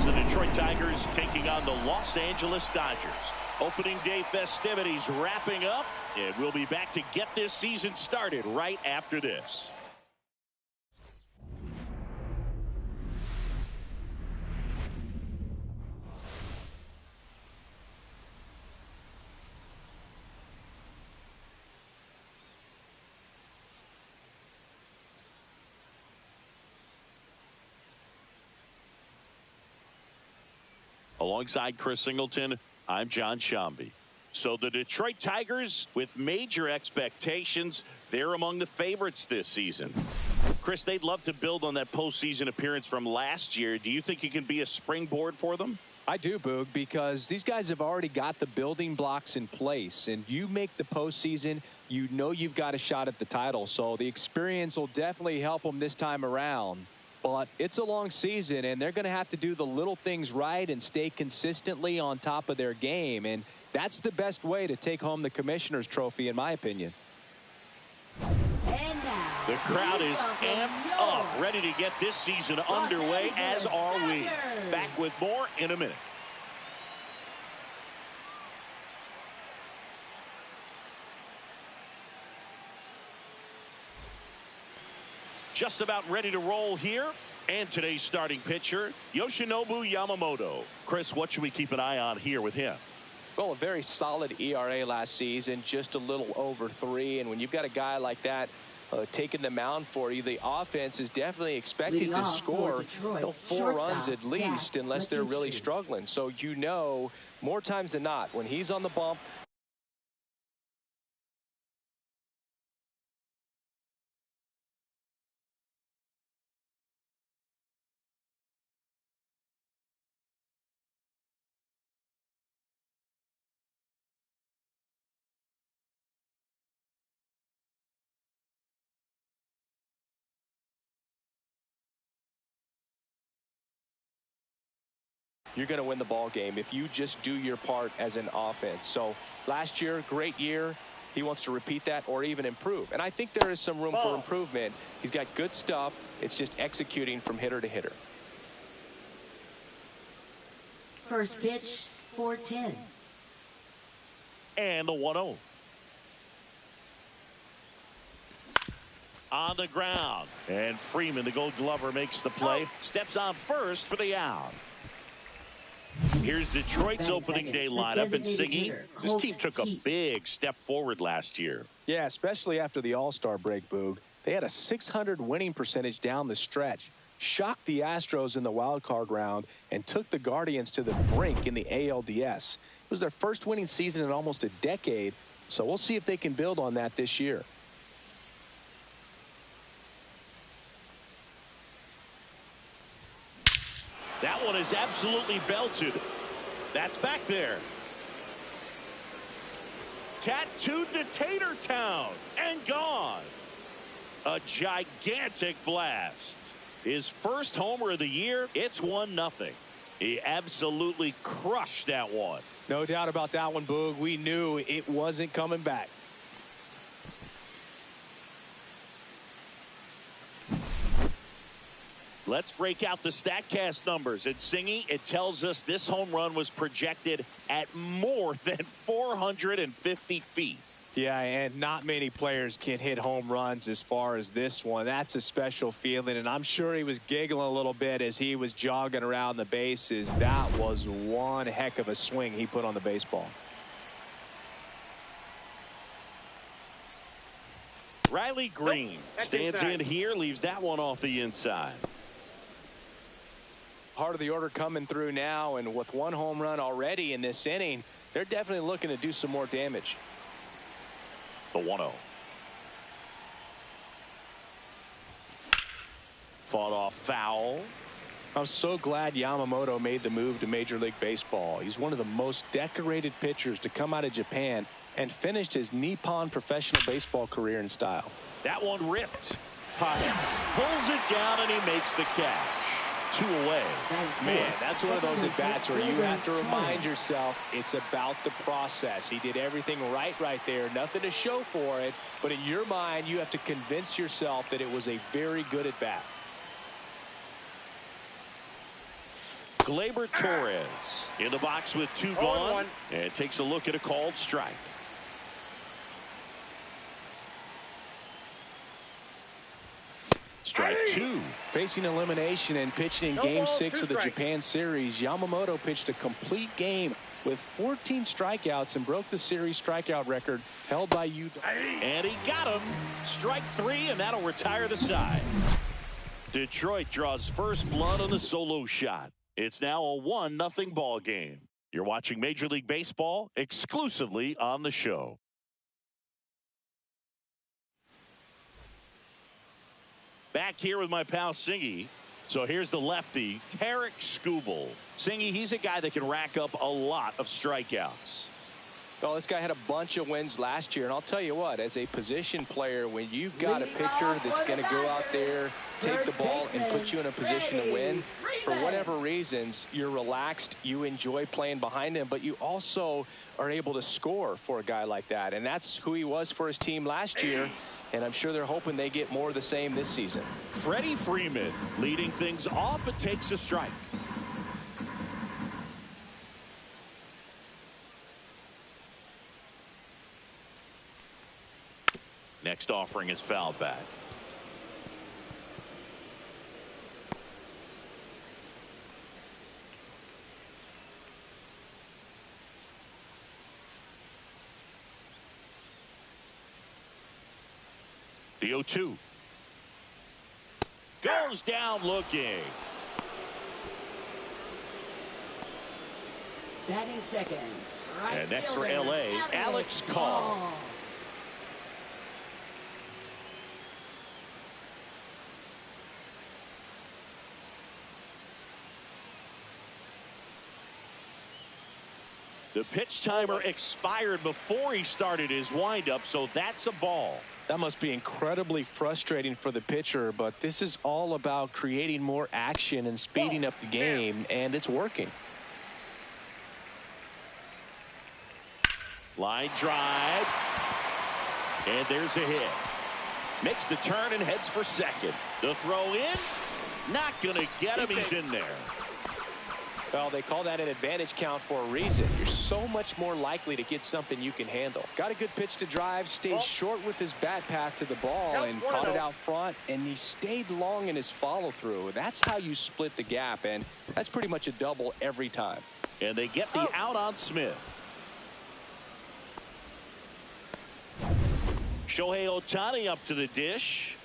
The Detroit Tigers taking on the Los Angeles Dodgers. Opening day festivities wrapping up, and we'll be back to get this season started right after this. Alongside Chris Singleton, I'm John Shambi. So the Detroit Tigers, with major expectations, they're among the favorites this season. Chris, they'd love to build on that postseason appearance from last year. Do you think it can be a springboard for them? I do, Boog, because these guys have already got the building blocks in place, and you make the postseason, you know you've got a shot at the title. So the experience will definitely help them this time around. But it's a long season, and they're going to have to do the little things right and stay consistently on top of their game. And that's the best way to take home the Commissioner's Trophy, in my opinion. And now, the crowd is amped up, ready to get this season underway, as are we. Back with more in a minute. Just about ready to roll here. And today's starting pitcher, Yoshinobu Yamamoto. Chris, what should we keep an eye on here with him? Well, a very solid ERA last season, just a little over 3. And when you've got a guy like that taking the mound for you, the offense is definitely expected to score 4 runs at least, unless they're really struggling. So you know, more times than not, when he's on the bump, you're going to win the ball game if you just do your part as an offense. So last year, great year. He wants to repeat that or even improve. And I think there is some room for improvement. He's got good stuff. It's just executing from hitter to hitter. First pitch, 4-10. And the 1-0. On the ground. And Freeman, the Gold Glover, makes the play. Steps on first for the out. Here's Detroit's opening day lineup, and Siggy, this team took a big step forward last year. Yeah, especially after the All-Star break, Boog. They had a .600 winning percentage down the stretch, shocked the Astros in the wild card round, and took the Guardians to the brink in the ALDS. It was their first winning season in almost a decade, So we'll see if they can build on that this year. That one is absolutely belted. That's back there. Tattooed to Tater Town and gone. A gigantic blast. His first homer of the year. It's 1-0. He absolutely crushed that one. No doubt about that one, Boog. We knew it wasn't coming back. Let's break out the StatCast numbers. And Singy, it tells us this home run was projected at more than 450 feet. Yeah, and not many players can hit home runs as far as this one. That's a special feeling, and I'm sure he was giggling a little bit as he was jogging around the bases. That was one heck of a swing he put on the baseball. Riley Green stands in here, leaves that one off the inside. Heart of the order coming through now, and with one home run already in this inning, they're definitely looking to do some more damage. The 1-0. Fought off foul. I'm so glad Yamamoto made the move to Major League Baseball. He's one of the most decorated pitchers to come out of Japan and finished his Nippon professional baseball career in style. That one ripped. Pines pulls it down and he makes the catch. 2 away. Man, that's one of those at-bats where you have to remind yourself it's about the process. He did everything right there. Nothing to show for it. But in your mind, you have to convince yourself that it was a very good at-bat. Gleyber Torres in the box with 2 gone. And takes a look at a called strike. Strike 2. Facing elimination and pitching in Game 6 of the Japan series, Yamamoto pitched a complete game with 14 strikeouts and broke the series strikeout record held by Yu. And he got him. Strike 3, and that'll retire the side. Detroit draws first blood on the solo shot. It's now a 1-0 ball game. You're watching Major League Baseball exclusively on the show. Back here with my pal Singy. So here's the lefty, Tarek Skubal. Singy, he's a guy that can rack up a lot of strikeouts. Well, this guy had a bunch of wins last year, and I'll tell you what, as a position player, when you've got a pitcher that's going to go out there, take the ball, and put you in a position to win, for whatever reasons, you're relaxed, you enjoy playing behind him, but you also are able to score for a guy like that, and that's who he was for his team last year. And I'm sure they're hoping they get more of the same this season. Freddie Freeman leading things off. It takes a strike. Next offering is fouled back. The 0-2. Goes down looking. Batting second. Right And next for fielder, LA, Alex Call. The pitch timer expired before he started his windup, so that's a ball. That must be incredibly frustrating for the pitcher, but this is all about creating more action and speeding up the game, and it's working. Line drive. And there's a hit. Makes the turn and heads for second. The throw in. Not going to get him. He's in there. Well, they call that an advantage count for a reason. You're so much more likely to get something you can handle. Got a good pitch to drive, stayed short with his bat path to the ball and caught it out front, and he stayed long in his follow-through. That's how you split the gap, and that's pretty much a double every time. And they get the out on Smith. Shohei Ohtani up to the dish.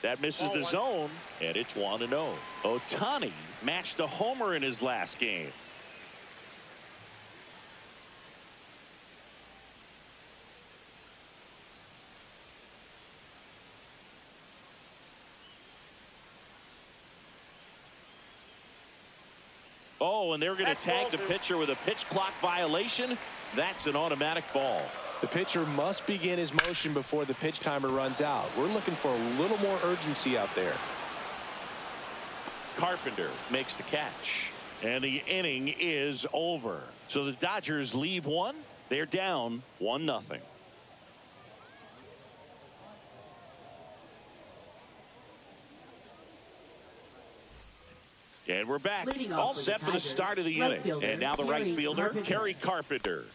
That misses the zone, and it's 1-0. Ohtani matched a homer in his last game. Oh, and they're going to tag the pitcher with a pitch clock violation. That's an automatic ball. The pitcher must begin his motion before the pitch timer runs out. We're looking for a little more urgency out there. Carpenter makes the catch. And the inning is over. So the Dodgers leave one. They're down 1-0. And we're back. All set for the start of the inning. And now the right fielder, Kerry Carpenter.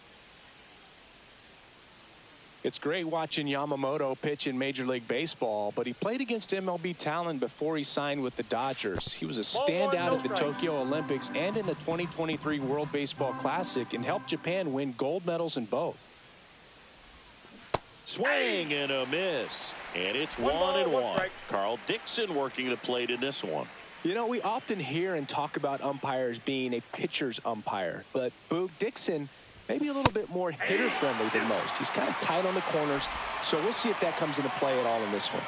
It's great watching Yamamoto pitch in Major League Baseball, but he played against MLB talent before he signed with the Dodgers. He was a standout at the Tokyo Olympics and in the 2023 World Baseball Classic and helped Japan win gold medals in both. Swing and a miss. And it's 1-1. Carl Dixon working the plate in this one. You know, we often hear and talk about umpires being a pitcher's umpire, but Boog Dixon maybe a little bit more hitter-friendly than most. He's kind of tight on the corners, so we'll see if that comes into play at all in this one.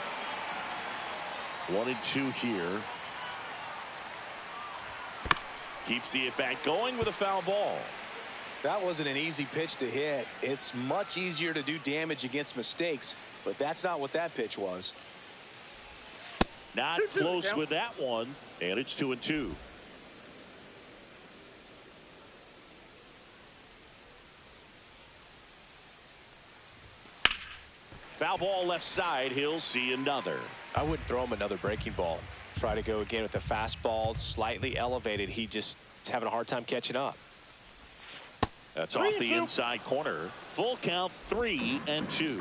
1-2 here. Keeps the at-bat going with a foul ball. That wasn't an easy pitch to hit. It's much easier to do damage against mistakes, but that's not what that pitch was. Not close with that one, and it's 2-2. Foul ball left side. He'll see another. I wouldn't throw him another breaking ball. Try to go again with the fastball, slightly elevated. He just is having a hard time catching up. That's off the inside corner. Full count, 3-2.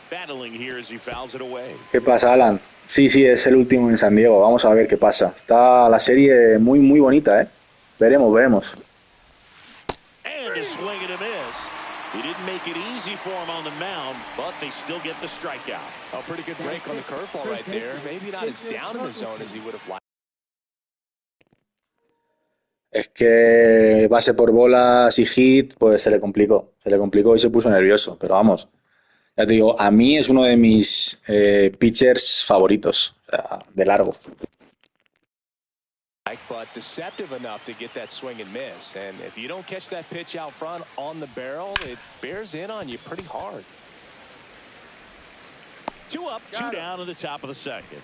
Battling here as he fouls it away. ¿Qué pasa, Alan? Sí, es el último en San Diego. Vamos a ver qué pasa. Está la serie muy bonita, ¿eh? Veremos. And a swing and a miss. He didn't make it easy for him on the mound, but they still get the strikeout. A pretty good break on the curveball right there. Maybe not as down in the zone as he would have liked. Es que base por bolas y hit, pues se le complicó. Y se puso nervioso. Pero vamos, ya te digo, a mí es uno de mis pitchers favoritos, o sea, de largo. But deceptive enough to get that swing and miss. And if you don't catch that pitch out front on the barrel, it bears in on you pretty hard. 2 up, 2 down in the top of the second.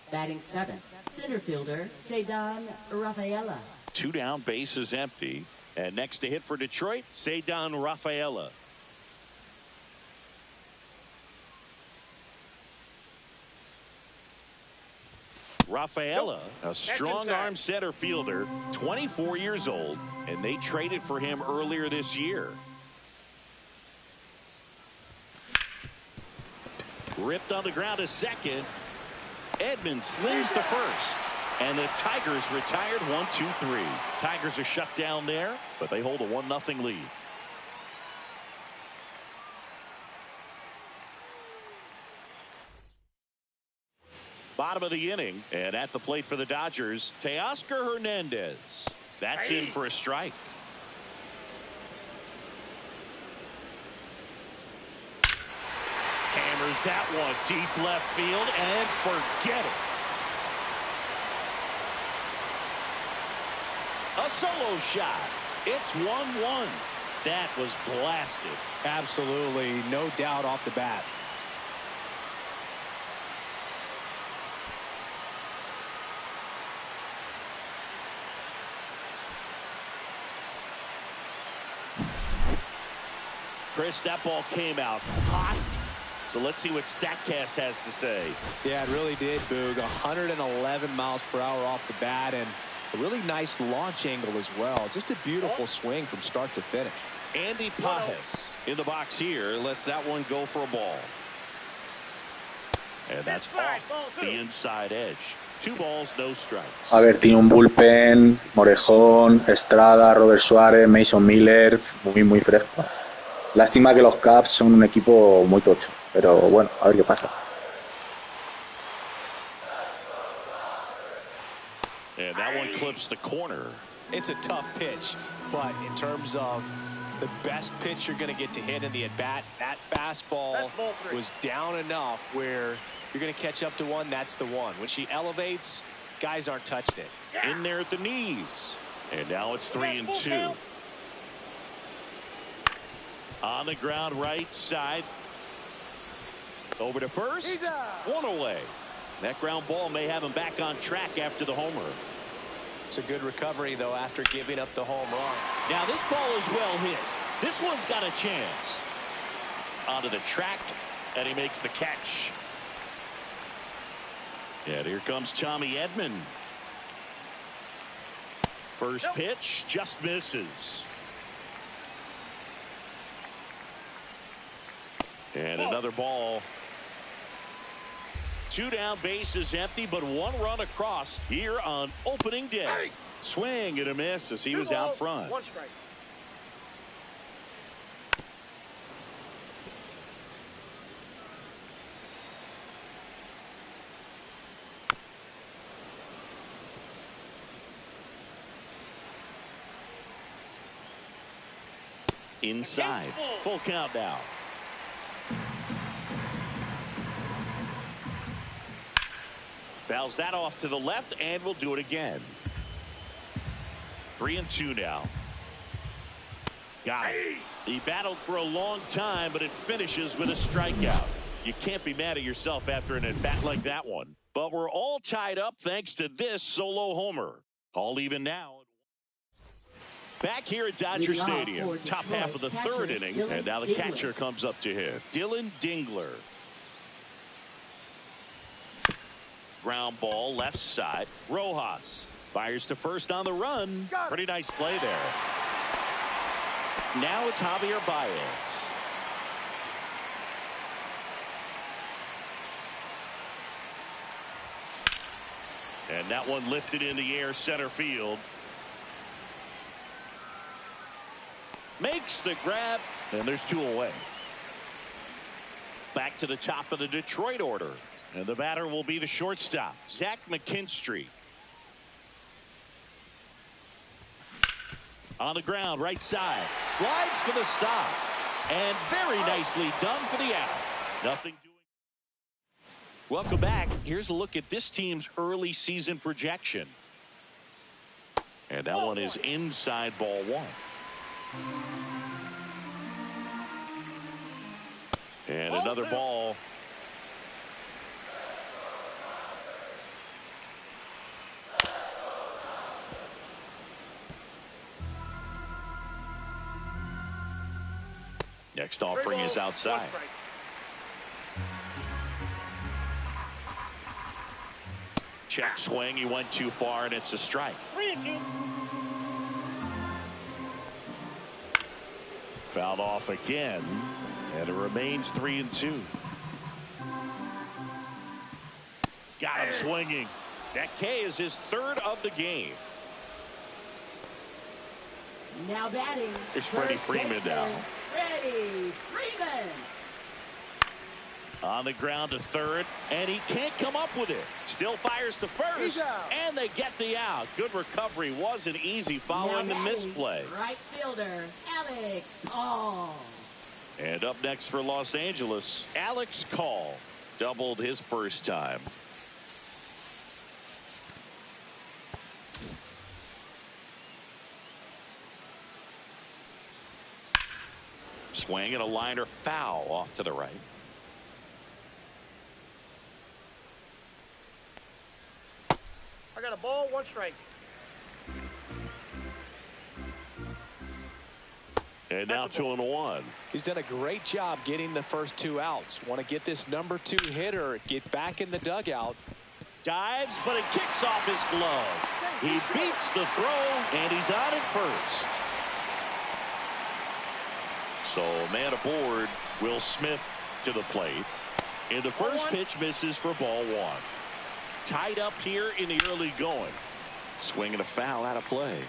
Batting 7th, center fielder, Ceddanne Rafaela. 2 down, base is empty. And next to hit for Detroit, Ceddanne Rafaela. Rafaela, a strong arm center fielder, 24 years old, and they traded for him earlier this year. Ripped on the ground to second. Edmonds slings to first. And the Tigers retired 1-2-3. Tigers are shut down there, but they hold a 1-0 lead. Bottom of the inning, and at the plate for the Dodgers, Teoscar Hernandez. That's in for a strike. Hammers that one deep left field, and forget it. A solo shot. It's 1-1. That was blasted. Absolutely, no doubt off the bat. Chris, that ball came out hot. So let's see what StatCast has to say. Yeah, it really did, Boog. 111 miles per hour off the bat and a really nice launch angle as well. Just a beautiful swing from start to finish. Andy Pajes in the box here lets that one go for a ball. And that's off the inside edge. 2 balls, no strikes. A ver, tiene un bullpen, Morejón, Estrada, Robert Suárez, Mason Miller, muy fresco. Lástima que los Cubs son un equipo muy tocho, pero bueno, a ver qué pasa. And that one clips the corner. It's a tough pitch, but in terms of the best pitch you're going to get to hit in the at-bat. That fastball was down enough where you're going to catch up to one. That's the one. When she elevates, guys aren't touched it. In there at the knees. And now it's 3-2. On the ground, right side. Over to first. One away. That ground ball may have him back on track after the homer. It's a good recovery, though, after giving up the home run. Now this ball is well hit. This one's got a chance. Onto the track, and he makes the catch. And here comes Tommy Edman. First pitch just misses. And another ball. 2 down, bases empty, but 1 run across here on opening day. Swing and a miss as he was out front. 1 strike. Inside. Full count now. Fouls that off to the left, and we'll do it again. 3-2 now. Got it. He battled for a long time, but it finishes with a strikeout. You can't be mad at yourself after an at-bat like that one. But we're all tied up thanks to this solo homer. All even now. Back here at Dodger Stadium, top half of the 3rd inning, and now the catcher comes up to hit. Dylan Dingler. Ground ball left side. Rojas fires to first on the run. Pretty nice play there. Now it's Javier Baez. And that one lifted in the air center field. Makes the grab, and there's 2 away. Back to the top of the Detroit order. And the batter will be the shortstop, Zach McKinstry. On the ground, right side. Slides for the stop. And very nicely done for the out. Nothing doing. Welcome back. Here's a look at this team's early season projection. And that one is inside ball 1. And another ball. Next offering is outside. Check swing. He went too far, and it's a strike. 3-2. Fouled off again, and it remains 3-2. Got him swinging. That K is his 3rd of the game. Now batting. Here's Freddie Freeman now. Freddie Freeman. On the ground to 3rd, and he can't come up with it. Still fires to first, and they get the out. Good recovery. Wasn't easy following the misplay. Right fielder, Alex Call. And up next for Los Angeles, Alex Call. Doubled his first time. Swing and a liner foul off to the right. I got a ball, 1 strike. And now 2-1. He's done a great job getting the first 2 outs. Want to get this number 2 hitter, get back in the dugout. Dives, but it kicks off his glove. He beats the throw, and he's on at first. So man aboard, Will Smith to the plate. And the first pitch misses for ball 1. Tied up here in the early going. Swinging a foul out of play.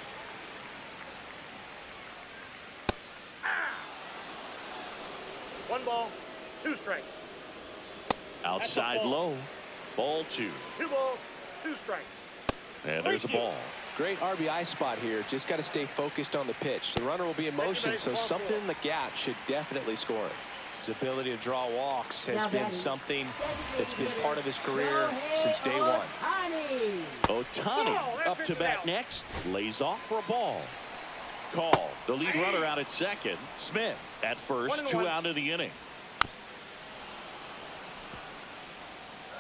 One ball, 2 strikes. Outside low. Ball 2. 2 balls, 2 strikes. And there's a ball. Great RBI spot here. Just got to stay focused on the pitch. The runner will be in motion, so something in the gap should definitely score it. His ability to draw walks has been something that's been part of his career since day one. Ohtani up to bat next. Lays off for a ball. Call. The lead runner out at second. Smith at first. 2 out of the inning.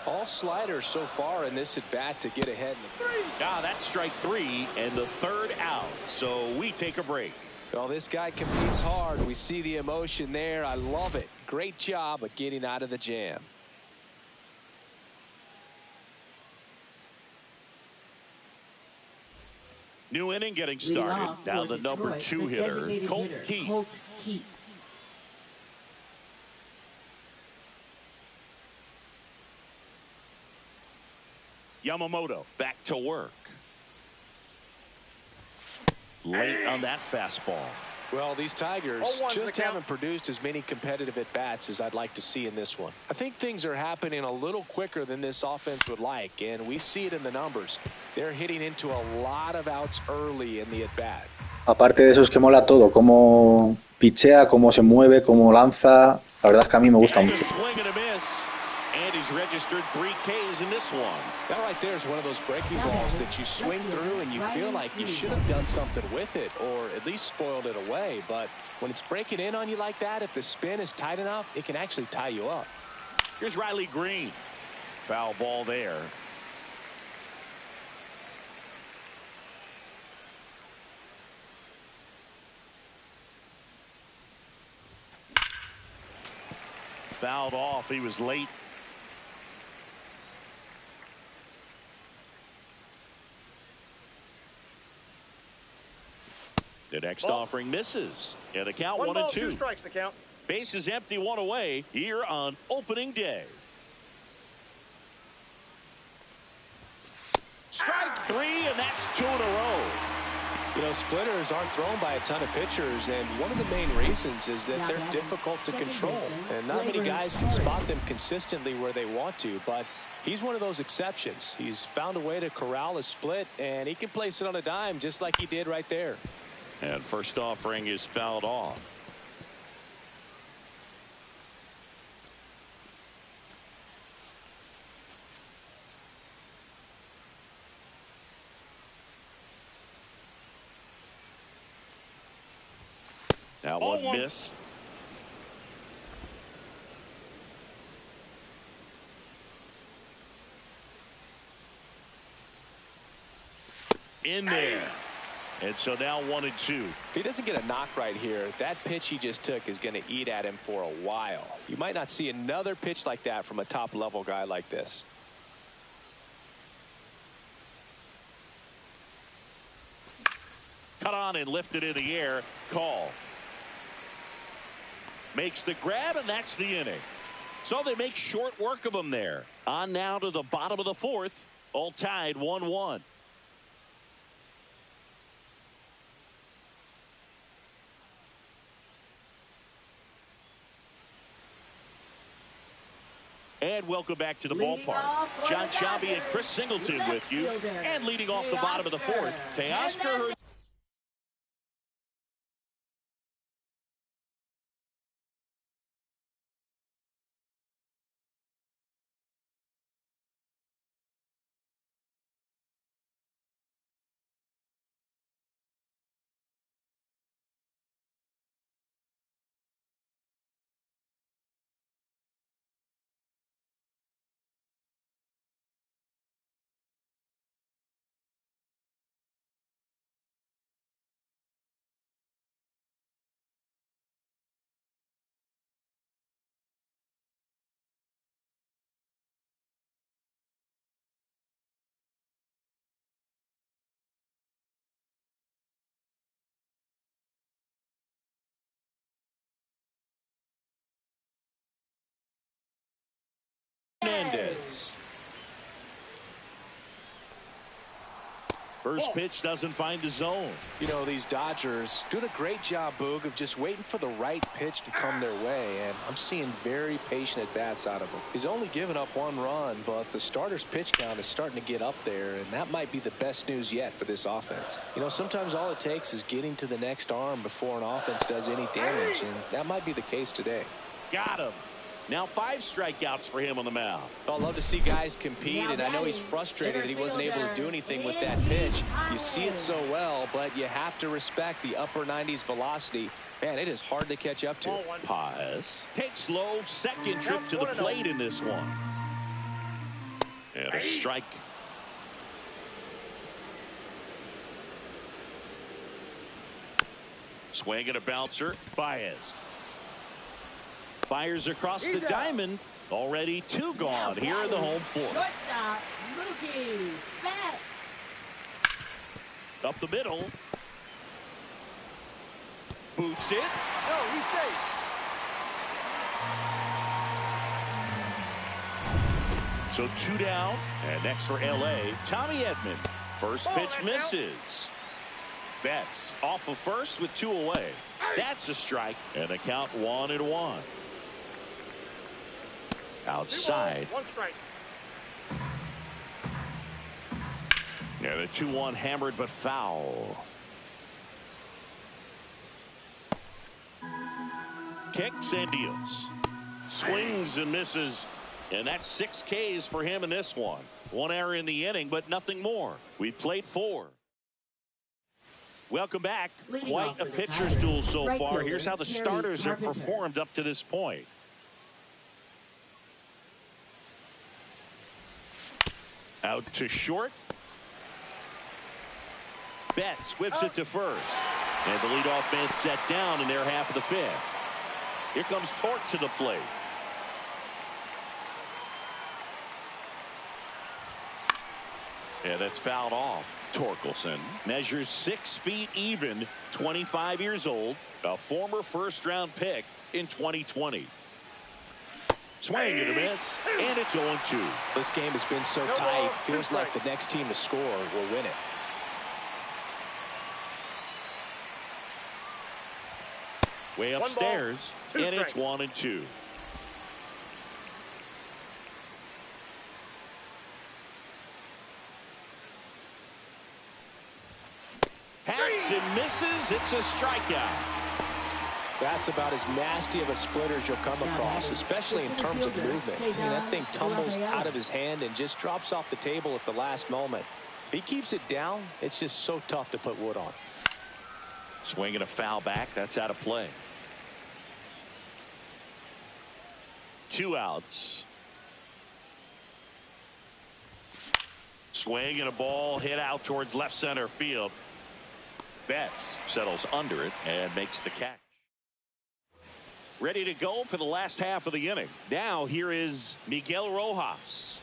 All sliders so far in this at bat to get ahead. That's strike 3 and the 3rd out. So we take a break. Well, this guy competes hard. We see the emotion there. I love it. Great job of getting out of the jam. New inning getting started. Now the number 2 hitter, Colt Keith. Yamamoto back to work. Late on that fastball. Well, these Tigers just haven't produced as many competitive at-bats as I'd like to see in this one. I think things are happening a little quicker than this offense would like, and we see it in the numbers. They're hitting into a lot of outs early in the at-bat. Aparte de eso es que mola todo, cómo pichea, cómo se mueve, cómo lanza. La verdad es que a mí me gusta mucho. And he's registered 3 Ks in this one. That right there is one of those breaking balls that you swing through and you feel like you should have done something with it or at least spoiled it away. But when it's breaking in on you like that, if the spin is tight enough, it can actually tie you up. Here's Riley Green. Foul ball there. Fouled off. He was late. The next offering misses. And the count 1 and 2. 2 strikes the count. Base is empty, 1 away here on opening day. Strike 3, and that's 2 in a row. You know, splitters aren't thrown by a ton of pitchers, and one of the main reasons is that they're difficult to control. And not many guys can spot them consistently where they want to, but he's one of those exceptions. He's found a way to corral a split, and he can place it on a dime just like he did right there. And first offering is fouled off. Now one missed. In there. And so now 1 and 2. If he doesn't get a knock right here, that pitch he just took is going to eat at him for a while. You might not see another pitch like that from a top-level guy like this. Cut on and lifted in the air. Call. Makes the grab, and that's the inning. So they make short work of him there. On now to the bottom of the 4th. All tied 1-1. And welcome back to the ballpark. John Shambi and Chris Singleton with you. And leading off the bottom of the 4th, Teoscar. First pitch doesn't find the zone. You know, these Dodgers doing a great job, Boog, of just waiting for the right pitch to come their way, and I'm seeing very patient at-bats out of him. He's only given up 1 run, but the starter's pitch count is starting to get up there, and that might be the best news yet for this offense. You know, sometimes all it takes is getting to the next arm before an offense does any damage, and that might be the case today. Got him. Now 5 strikeouts for him on the mound. Well, I love to see guys compete, and I know he's frustrated that he wasn't able to do anything with that pitch. You see it so well, but you have to respect the upper 90s velocity. Man, it is hard to catch up to. Paz takes low, second trip to the plate in this one. And a strike. Swing and a bouncer. Baez fires across the diamond. Already 2 gone here in the home 4th. Shortstop, Mookie Betts. Up the middle. Boots it. No, he's safe. So 2 down. And next for L.A., Tommy Edman. First pitch misses. Betts off of first with 2 away. That's a strike. And a count 1-1. Outside. 1 strike. And a 2-1 hammered but foul. Kicks and deals. Swings and misses. And that's 6 Ks for him in this one. 1 error in the inning, but nothing more. We played 4. Welcome back. Leading Quite off a for the pitcher's Tigers, duel so right far. fielder, Here's how the Gary starters have Carpenter. performed up to this point. Out to short. Betts whips it to first. And the leadoff man set down in their half of the 5th. Here comes Torque to the plate. And that's fouled off. Torkelson measures 6 feet even, 25 years old, a former first-round pick in 2020. Swing and a miss, and it's 0-2. This game has been so tight, feels like the next team to score will win it. Way upstairs, and it's 1-2. Hacks and misses. It's a strikeout. That's about as nasty of a splitter as you'll come across, especially in terms of movement. I mean, that thing tumbles out of his hand and just drops off the table at the last moment. If he keeps it down, it's just so tough to put wood on. Swing and a foul back. That's out of play. 2 outs. Swing and a ball hit out towards left center field. Betts settles under it and makes the catch. Ready to go for the last half of the inning. Now here is Miguel Rojas.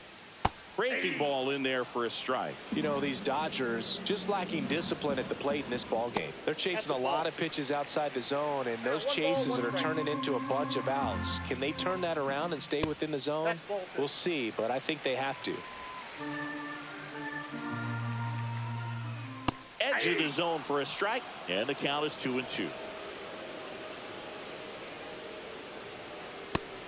Breaking ball in there for a strike. You know, these Dodgers just lacking discipline at the plate in this ball game. They're chasing a lot of pitches outside the zone, and those chases that are turning into a bunch of outs. Can they turn that around and stay within the zone? We'll see, but I think they have to. Edge of the zone for a strike, and the count is 2-2.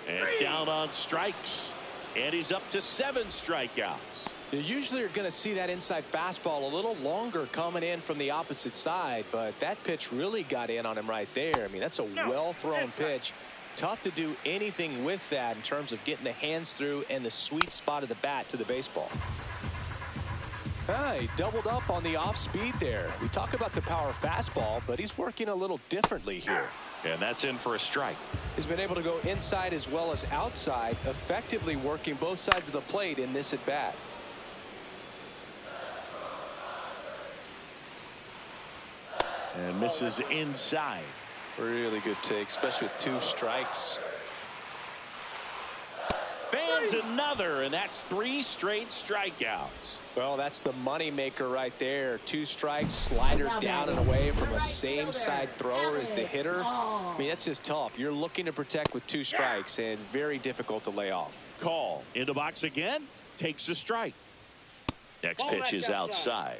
And down on strikes. And he's up to 7 strikeouts. You usually are going to see that inside fastball a little longer coming in from the opposite side, but that pitch really got in on him right there. I mean, that's a well-thrown pitch. Tough to do anything with that in terms of getting the hands through and the sweet spot of the bat to the baseball. He doubled up on the off speed there. We talk about the power fastball, but he's working a little differently here. And that's in for a strike. He's been able to go inside as well as outside, effectively working both sides of the plate in this at bat. And misses inside. Really good take, especially with 2 strikes. Fans another, and that's 3 straight strikeouts. Well, that's the money maker right there. 2 strikes, slider down and away from a same side thrower as the hitter. I mean, that's just tough. You're looking to protect with 2 strikes and very difficult to lay off. Call in the box again, takes a strike. Next pitch is outside.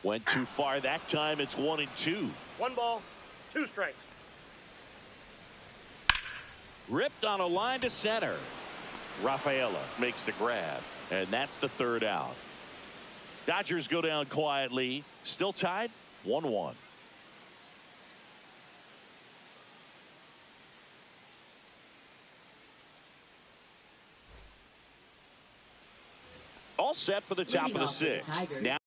Went too far that time. It's 1-2. 1 ball, 2 strikes. Ripped on a line to center. Rafaela makes the grab, and that's the 3rd out. Dodgers go down quietly. Still tied 1-1. All set for the top of the 6th. Now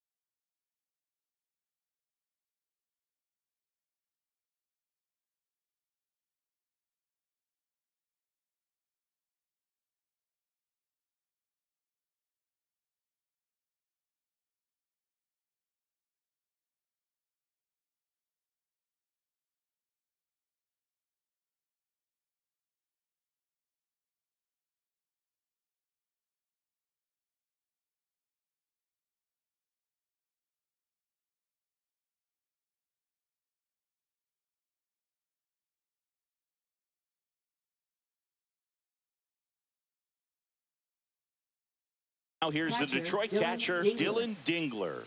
here's the Detroit catcher, Dylan Dingler.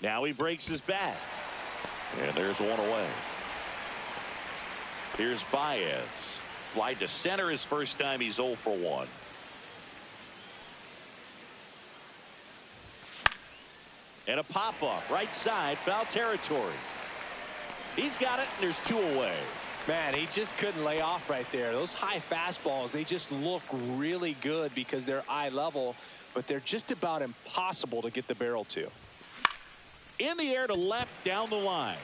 Now he breaks his bat. And there's one away. Here's Baez. Fly to center his first time. He's 0 for 1. And a pop-up right side, foul territory. He's got it, and there's 2 away. Man, he just couldn't lay off right there. Those high fastballs, they just look really good because they're eye level, but they're just about impossible to get the barrel to. In the air to left, down the line.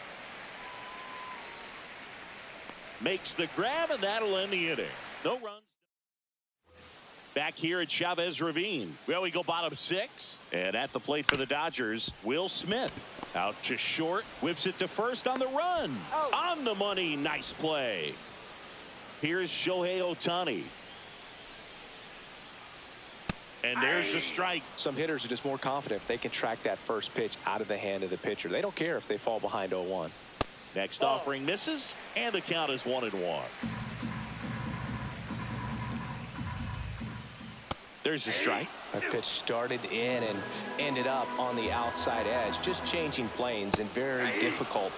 Makes the grab, and that'll end the inning. No runs. Back here at Chavez Ravine. Well, we go bottom 6. And at the plate for the Dodgers, Will Smith. Out to short. Whips it to first on the run. Oh. On the money. Nice play. Here's Shohei Ohtani. And there's a strike. Some hitters are just more confident if they can track that first pitch out of the hand of the pitcher. They don't care if they fall behind 0-1. Next offering misses, and the count is 1-1. There's a strike. That pitch started in and ended up on the outside edge, just changing planes, and very difficult,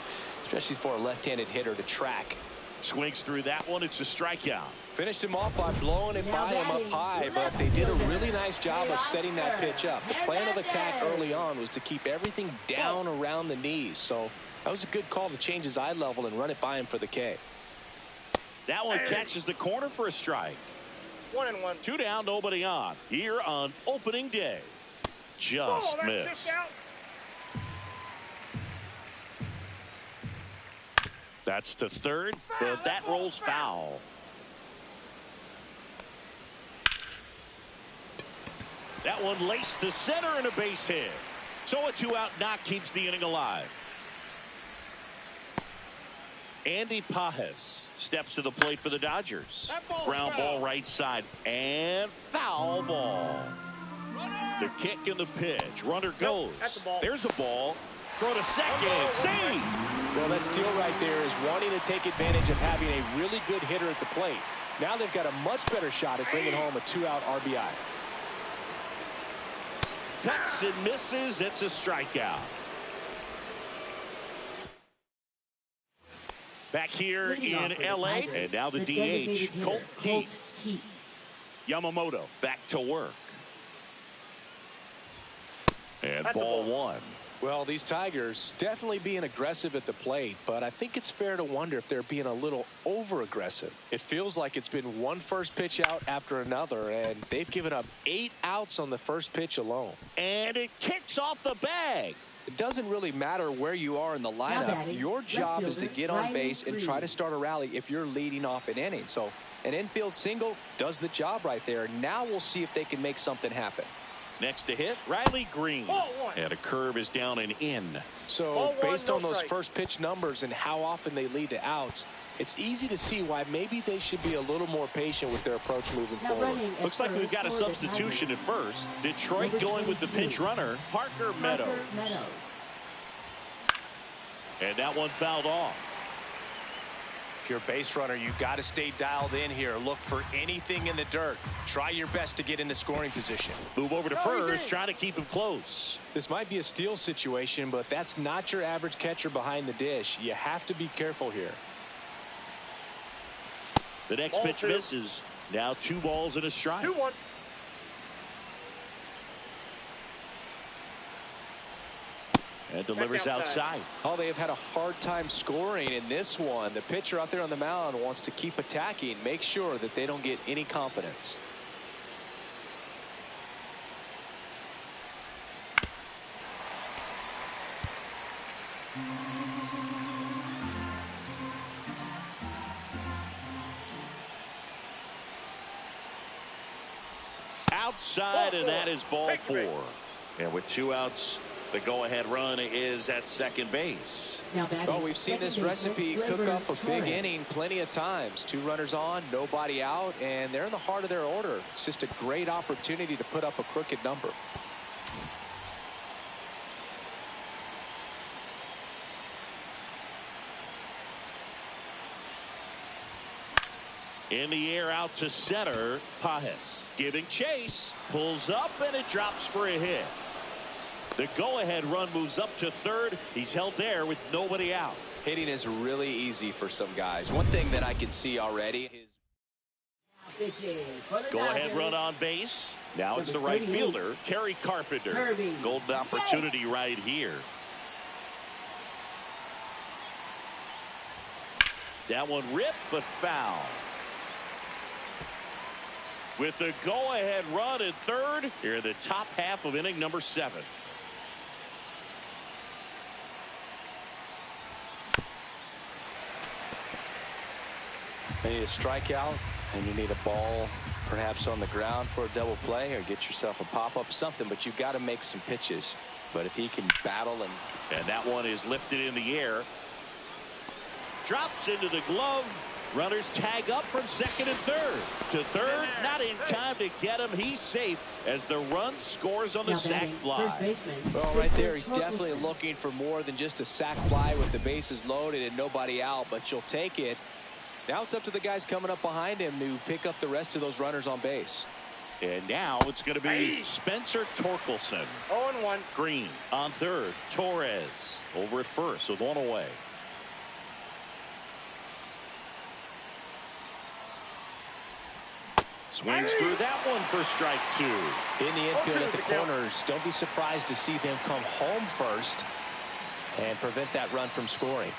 especially for a left-handed hitter to track. Swings through that one. It's a strikeout. Finished him off by blowing it by him up high, but they did a really nice job of setting that pitch up. The plan of attack early on was to keep everything down around the knees, so that was a good call to change his eye level and run it by him for the K. That one catches the corner for a strike. 1-1. 2 down, nobody on. Here on opening day. Just missed. That's to third, but that rolls foul. That one laced to center and a base hit. So a 2-out knock keeps the inning alive. Andy Pajes steps to the plate for the Dodgers. Ground ball right side and foul ball. The kick and the pitch. Runner goes. There's a ball. Throw to second. Save. Well, that steal right there is wanting to take advantage of having a really good hitter at the plate. Now they've got a much better shot at bringing home a 2-out RBI. Cuts and misses. It's a strikeout. Back here in L.A. And now the DH, Colt Heath. Yamamoto back to work. And ball 1. Well, these Tigers definitely being aggressive at the plate, but I think it's fair to wonder if they're being a little over-aggressive. It feels like it's been one first pitch out after another, and they've given up 8 outs on the first pitch alone. And it kicks off the bag. It doesn't really matter where you are in the lineup. Your job is to get on base and try to start a rally if you're leading off an inning. So an infield single does the job right there. Now we'll see if they can make something happen. Next to hit, Riley Green. And a curve is down and in. So based on those first pitch numbers and how often they lead to outs, it's easy to see why maybe they should be a little more patient with their approach moving forward. Looks like we've got a substitution at first. Detroit going with the pinch runner, Parker Meadows. And that one fouled off. If you're a base runner, you've got to stay dialed in here. Look for anything in the dirt. Try your best to get into scoring position. Move over to first, trying to keep him close. This might be a steal situation, but that's not your average catcher behind the dish. You have to be careful here. The next Ball pitch two. misses. Now 2 balls and a strike. 2-1. And delivers outside. Oh, they have had a hard time scoring in this one. The pitcher out there on the mound wants to keep attacking, make sure that they don't get any confidence. Outside, and that is ball 4. And with 2 outs, the go-ahead run is at second base. Now batting, Oh, we've seen this second baseman, recipe cook Gleyber up a big Torres. inning plenty of times. 2 runners on, nobody out, and they're in the heart of their order. It's just a great opportunity to put up a crooked number. In the air out to center, Pajes giving chase, pulls up, and it drops for a hit. The go-ahead run moves up to third. He's held there with nobody out. Hitting is really easy for some guys. One thing that I can see already is Pitching for the Go-ahead Dodgers. run on base. Now it's the Number right 38, fielder, Kerry Carpenter. Kirby. Golden opportunity right here. That one ripped, but foul. With the go-ahead run at third, here in the top half of inning number 7. you need a strikeout and you need a ball perhaps on the ground for a double play or get yourself a pop-up, something, but you've got to make some pitches. But if he can battle And that one is lifted in the air. Drops into the glove. Runners tag up from second and third. To third, not in time to get him. He's safe as the run scores on the Now sac batting, fly. first baseman, Well, right there, he's Victor definitely Torkelson. looking for more than just a sac fly with the bases loaded and nobody out, but you'll take it. Now it's up to the guys coming up behind him to pick up the rest of those runners on base. And now it's going to be Spencer Torkelson. 0-1. Green on third. Torres over at first with 1 away. Swings through that one for strike 2. In the infield at the corners, don't be surprised to see them come home first and prevent that run from scoring.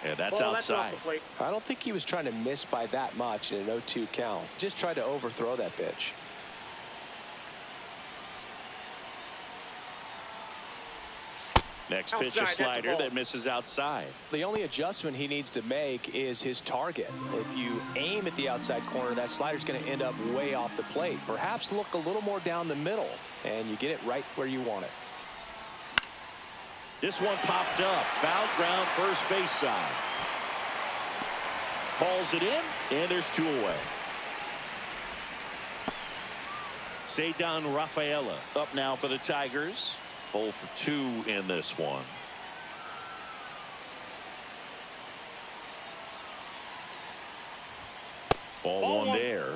And that's Ball, that's off outside. the plate. I don't think he was trying to miss by that much in an 0-2 count. Just tried to overthrow that pitch. Next pitch, a Outside, that's a slider ball. that misses outside. The only adjustment he needs to make is his target. If you aim at the outside corner, that slider's going to end up way off the plate. Perhaps look a little more down the middle, and you get it right where you want it. This one popped up. Foul ground, first base side. Hauls it in, and there's 2 away. Ceddanne Rafaela up now for the Tigers. 0 for 2 in this one. Ball 1 there.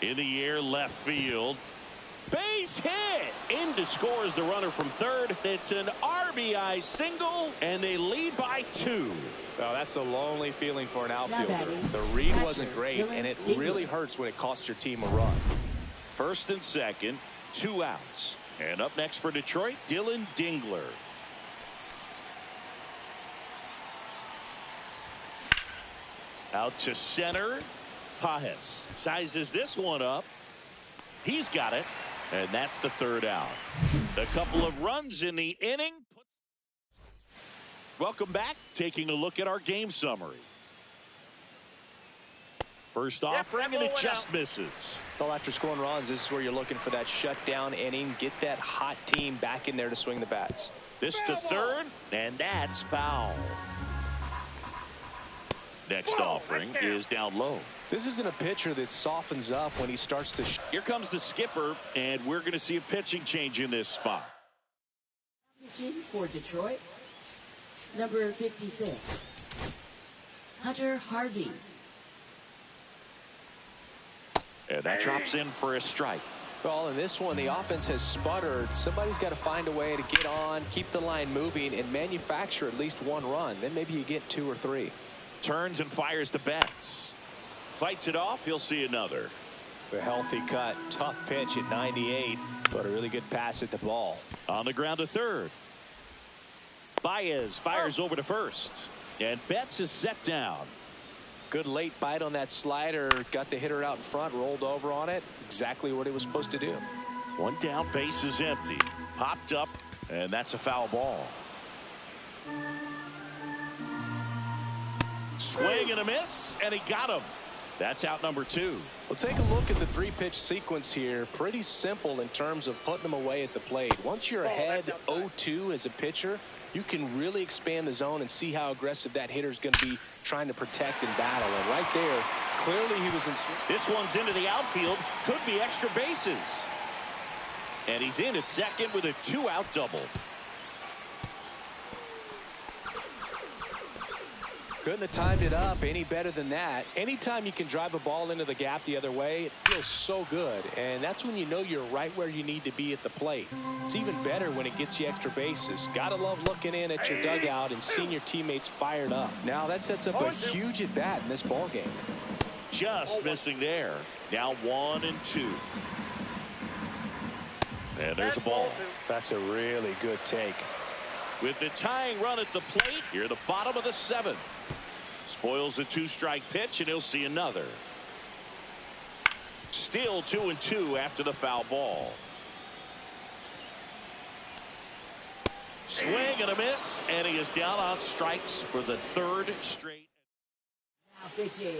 In the air, left field. Base hit! In to scores the runner from third. It's an RBI single, and they lead by 2. Well, that's a lonely feeling for an outfielder. batting, The read catcher, wasn't great, and it Dylan really Dingler. hurts when it costs your team a run. First and second, 2 outs. And up next for Detroit, Dylan Dingler. Out to center. Pajes sizes this one up. He's got it. And that's the 3rd out. A couple of runs in the inning. Welcome back. Taking a look at our game summary. First offering, and it just misses. Well, after scoring runs, this is where you're looking for that shutdown inning. Get that hot team back in there to swing the bats. This to third, and that's foul. Next offering is down low. This isn't a pitcher that softens up when he starts to. Here comes the skipper, and we're going to see a pitching change in this spot. Pitching for Detroit, number 56, Hunter Harvey. And that drops in for a strike. Well, in this one, the offense has sputtered. Somebody's got to find a way to get on, keep the line moving, and manufacture at least one run. Then maybe you get 2 or 3. Turns and fires to Betts. Fights it off. He'll see another. A healthy cut. Tough pitch at 98, but a really good pass at the ball. On the ground to third. Baez fires over to first. And Betts is set down. Good late bite on that slider. Got the hitter out in front, rolled over on it. Exactly what he was supposed to do. One down, base is empty. Popped up, and that's a foul ball. Swing and a miss, and he got him. That's out number 2. Well, take a look at the 3-pitch sequence here. Pretty simple in terms of putting them away at the plate. Once you're ahead 0-2 as a pitcher, you can really expand the zone and see how aggressive that hitter's going to be trying to protect and battle. And right there, clearly he was in. This one's into the outfield. Could be extra bases. And he's in at second with a 2-out double. Couldn't have timed it up any better than that. Anytime you can drive a ball into the gap the other way, it feels so good. And that's when you know you're right where you need to be at the plate. It's even better when it gets you extra bases. Gotta love looking in at your dugout and seeing your teammates fired up. Now that sets up a huge at bat in this ball game. Just missing there. Now 1-2. And there's a ball. That's a really good take. With the tying run at the plate, here the bottom of the 7th. Spoils the 2-strike pitch, and he'll see another. Still 2-2 after the foul ball. Swing and a miss, and he is down on strikes for the 3rd straight.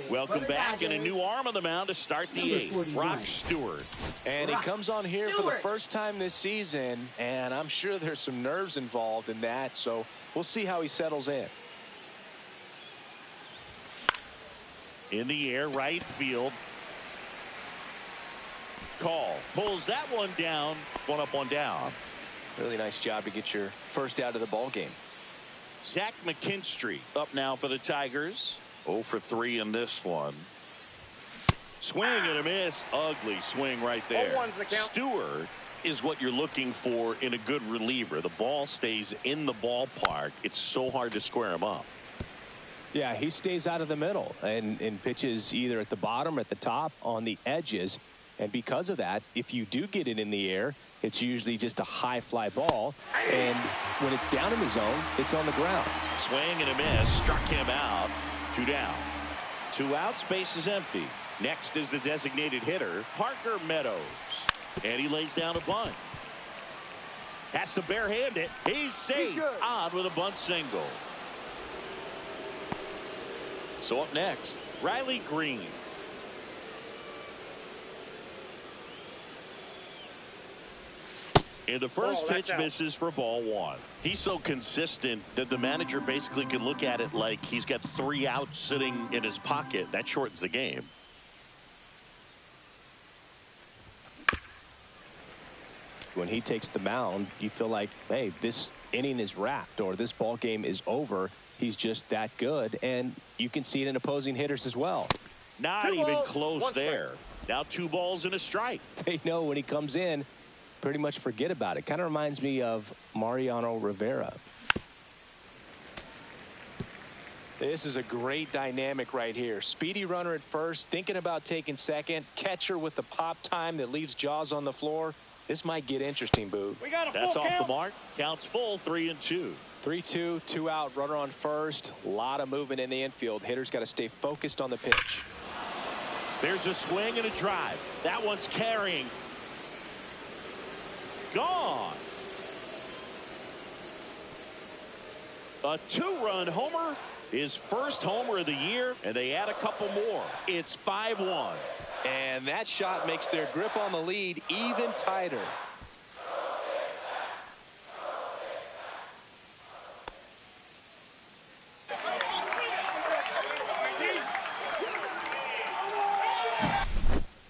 Welcome back, and a new arm on the mound to start the 8th. Brock Stewart. And he comes on here for the first time this season, and I'm sure there's some nerves involved in that, so we'll see how he settles in. In the air, right field. Call. Pulls that one down. 1 up, 1 down. Really nice job to get your first out of the ball game. Zach McKinstry up now for the Tigers. 0 for 3 in this one. Swing and a miss. Ugly swing right there. Stewart is what you're looking for in a good reliever. The ball stays in the ballpark. It's so hard to square him up. Yeah, he stays out of the middle and pitches either at the bottom or at the top on the edges. And because of that, if you do get it in the air, it's usually just a high fly ball. And when it's down in the zone, it's on the ground. Swing and a miss. Struck him out. 2 down. 2 outs. Base is empty. Next is the designated hitter, Parker Meadows. And he lays down a bunt. Has to barehand it. He's safe. On with a bunt single. So up next, Riley Green. And the first pitch misses for ball 1. He's so consistent that the manager basically can look at it like he's got 3 outs sitting in his pocket. That shortens the game. When he takes the mound, you feel like, hey, this inning is wrapped or this ball game is over. He's just that good, and you can see it in opposing hitters as well. Not even close there. Now 2 balls and a strike. They know when he comes in, pretty much forget about it. Kind of reminds me of Mariano Rivera. This is a great dynamic right here. Speedy runner at first, thinking about taking second. Catcher with the pop time that leaves Jaws on the floor. This might get interesting, Boog. That's off the mark. Counts full. 3-2. 3-2, 2 out, runner on first. A lot of movement in the infield. Hitter's got to stay focused on the pitch. There's a swing and a drive. That one's carrying. Gone. A 2-run homer. His first homer of the year, and they add a couple more. It's 5-1. And that shot makes their grip on the lead even tighter.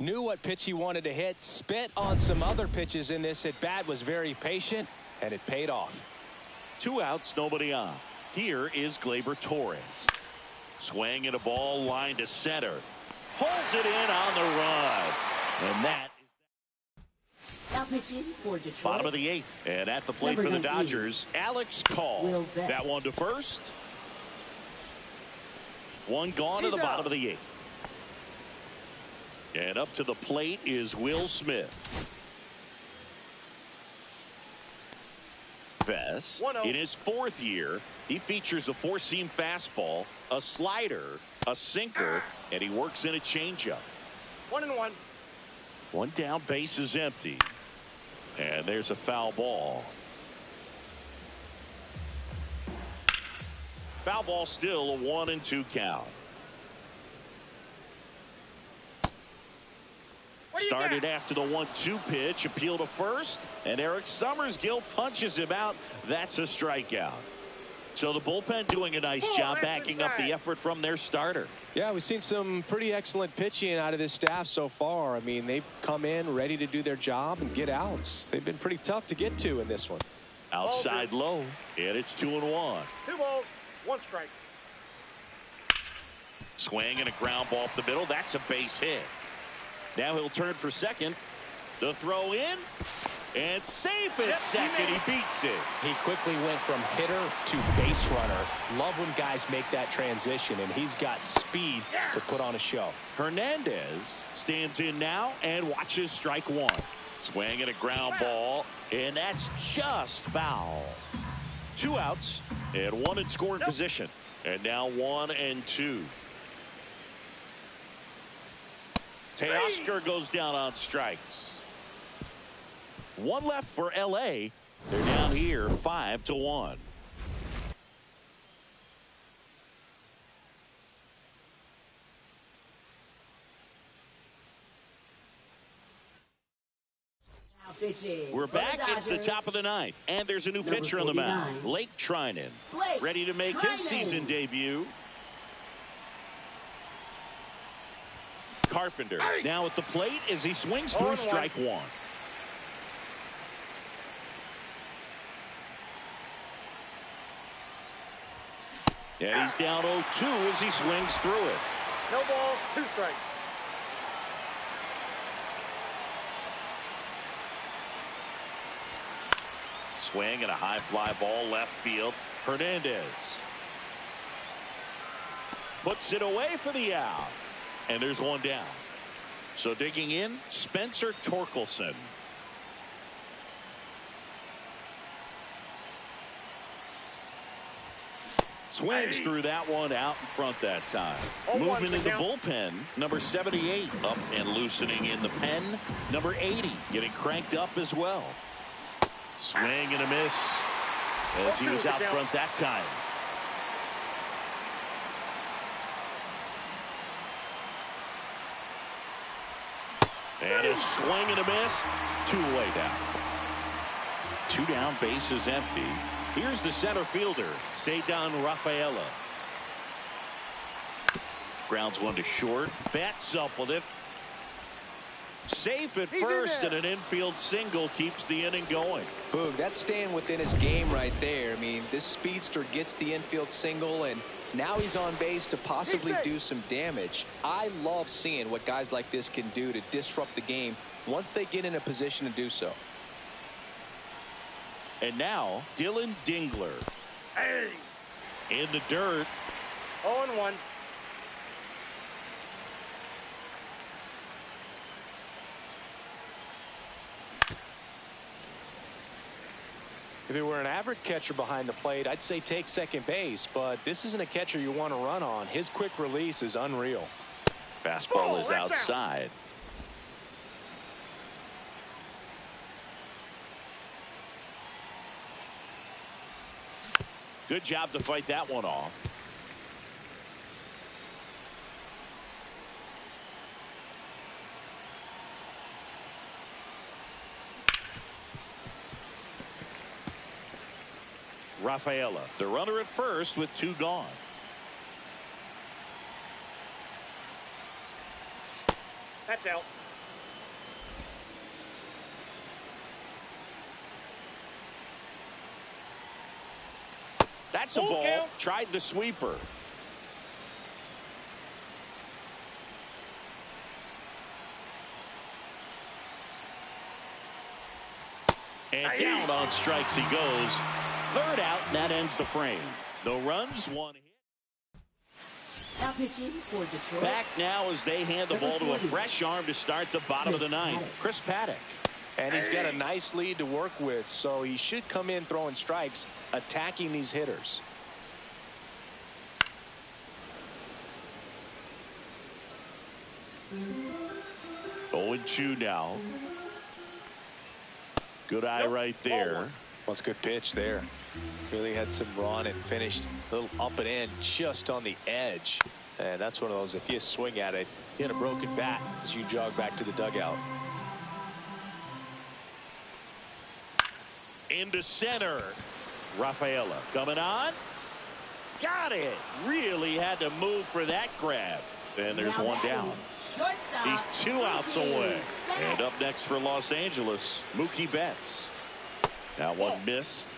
Knew what pitch he wanted to hit, spit on some other pitches in this at bat, was very patient, and it paid off. 2 outs, nobody on. Here is Gleyber Torres. Swing and a ball line to center. Pulls it in on the run. And that is Now pitching for Detroit. bottom of the 8th. And at the plate Number for the 19, Dodgers, Alex Call. Will Best. That one to first. One gone to the bottom of the 8th. And up to the plate is Will Smith. Vest, in his 4th year, he features a 4-seam fastball, a slider, a sinker, and he works in a changeup. 1-1. One down, base is empty. And there's a foul ball. Foul ball, still a 1-2 count. Started after the 1-2 pitch, appeal to first, and Eric Summersgill punches him out. That's a strikeout. So the bullpen doing a nice job backing up the effort from their starter. Yeah, we've seen some pretty excellent pitching out of this staff so far. I mean, they've come in ready to do their job and get outs. They've been pretty tough to get to in this one. Outside low, and it's 2-1. 2 balls, 1 strike. Swing and a ground ball up the middle. That's a base hit. Now he'll turn for second. The throw in. And safe at second. He beats it. He quickly went from hitter to base runner. Love when guys make that transition, and he's got speed to put on a show. Hernandez stands in now and watches strike 1. Swing and a ground ball. And that's just foul. 2 outs and 1 in scoring position. And now 1-2. Teoscar goes down on strikes. 1 left for LA. They're down here 5-1. Now pitching We're for back. the It's the Dodgers. top of the 9th. And there's a new Number pitcher on the mound. 49. Blake Trinan. Blake Ready to make his Trinan. season debut. Carpenter now at the plate as he swings through 0-1. strike 1. And he's down 0-2 as he swings through it. No balls, 2 strikes. Swing and a high fly ball left field. Hernandez puts it away for the out. And there's 1 down. So digging in, Spencer Torkelson. Swings through that one out in front that time. Moving in the bullpen, number 78 up and loosening in the pen. Number 80 getting cranked up as well. Swing and a miss as he was out front that time. And a swing and a miss. 2 away down. 2 down, base is empty. Here's the center fielder, Ceddanne Rafaela. Grounds 1 to short. Bats up with it. Safe at first, and an infield single keeps the inning going. Boog, that's staying within his game right there. I mean, this speedster gets the infield single, and now he's on base to possibly do some damage. I love seeing what guys like this can do to disrupt the game once they get in a position to do so. And now, Dylan Dingler. In the dirt. 0-1. If he were an average catcher behind the plate, I'd say take second base, but this isn't a catcher you want to run on. His quick release is unreal. Fastball is outside. Good job to fight that one off. Rafaela, the runner at first with 2 gone. That's out. That's a Full ball. count. Tried the sweeper. And down on strikes he goes. Third out, and that ends the frame. No runs, one hit. Now pitching for Detroit. Back now as they hand the ball to a fresh arm to start the bottom of the ninth. Chris Paddock. And he's got a nice lead to work with, so he should come in throwing strikes, attacking these hitters. 0-2 now. Good eye right there. Well, it's a good pitch there. Really had some run and finished a little up and in just on the edge. And that's one of those, if you swing at it, you hit a broken bat as you jog back to the dugout. Into center. Rafaela coming on. Got it. Really had to move for that grab. And there's one down. He's 2 outs away. And up next for Los Angeles, Mookie Betts. Now one missed.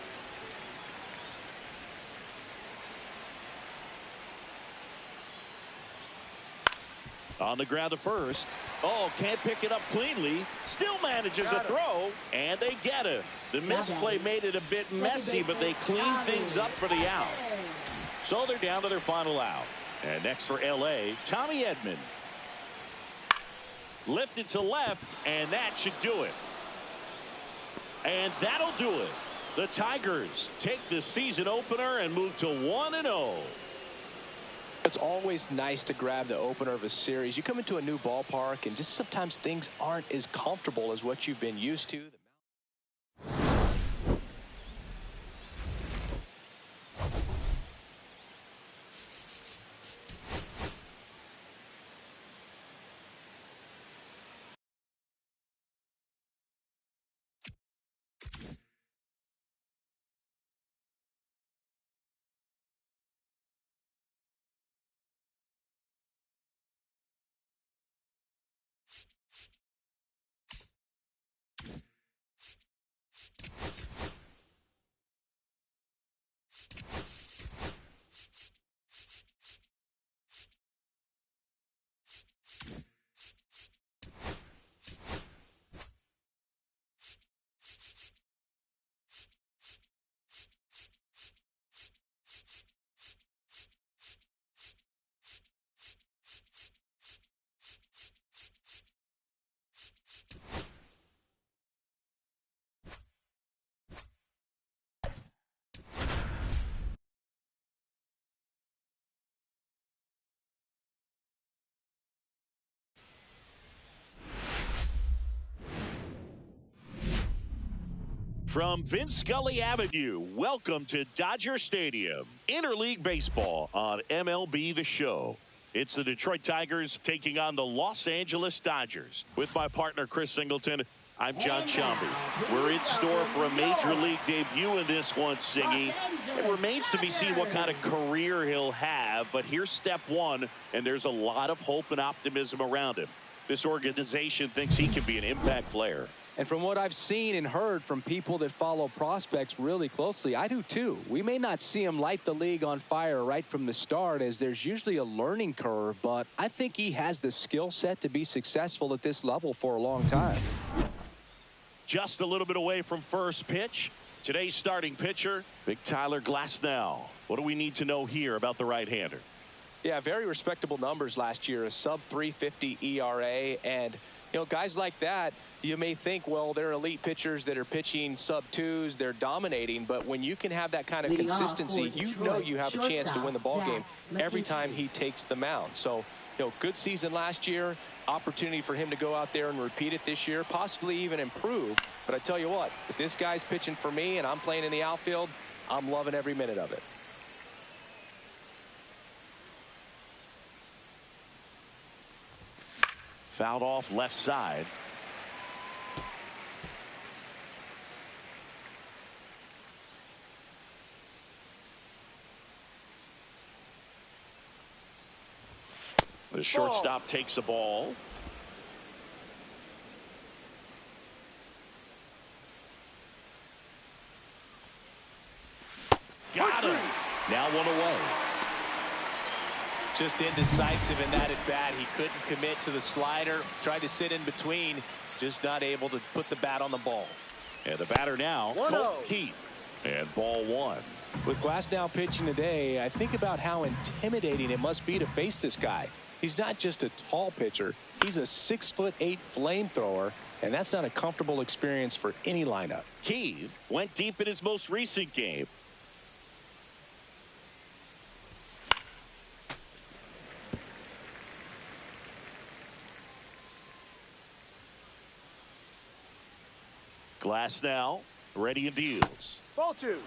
On the ground to first. Oh, can't pick it up cleanly. Still manages a throw, and they get it. The misplay made it a bit messy, but they clean things up for the out. So they're down to their final out. And next for L.A., Tommy Edman. Lifted to left, and that should do it. And that'll do it. The Tigers take the season opener and move to 1-0. It's always nice to grab the opener of a series. You come into a new ballpark, and just sometimes things aren't as comfortable as what you've been used to. From Vince Scully Avenue, welcome to Dodger Stadium. Interleague Baseball on MLB The Show. It's the Detroit Tigers taking on the Los Angeles Dodgers. With my partner, Chris Singleton, I'm John Shambi. We're in store for a Major League debut in this one, Singy. It remains to be seen what kind of career he'll have, but here's step one, and there's a lot of hope and optimism around him. This organization thinks he can be an impact player. And from what I've seen and heard from people that follow prospects really closely, I do too. We may not see him light the league on fire right from the start, as there's usually a learning curve, but I think he has the skill set to be successful at this level for a long time. Just a little bit away from first pitch. Today's starting pitcher, Big Tyler Glasnow. What do we need to know here about the right-hander? Yeah, very respectable numbers last year, a sub-350 ERA, and you know, guys like that, you may think, well, they're elite pitchers that are pitching sub-2s, they're dominating, but when you can have that kind of consistency, you know you have a chance to win the ball game every time he takes the mound. So, you know, good season last year, opportunity for him to go out there and repeat it this year, possibly even improve. But I tell you what, if this guy's pitching for me and I'm playing in the outfield, I'm loving every minute of it. Fouled off left side. The shortstop takes the ball. Got him. one away. Just indecisive in that at bat. He couldn't commit to the slider. Tried to sit in between. Just not able to put the bat on the ball. And the batter now, Colt Keith. And ball one. With Glasnow pitching today, I think about how intimidating it must be to face this guy. He's not just a tall pitcher. He's a 6'8" flamethrower, and that's not a comfortable experience for any lineup. Keith went deep in his most recent game. Glasnow ready and deals. Ball two.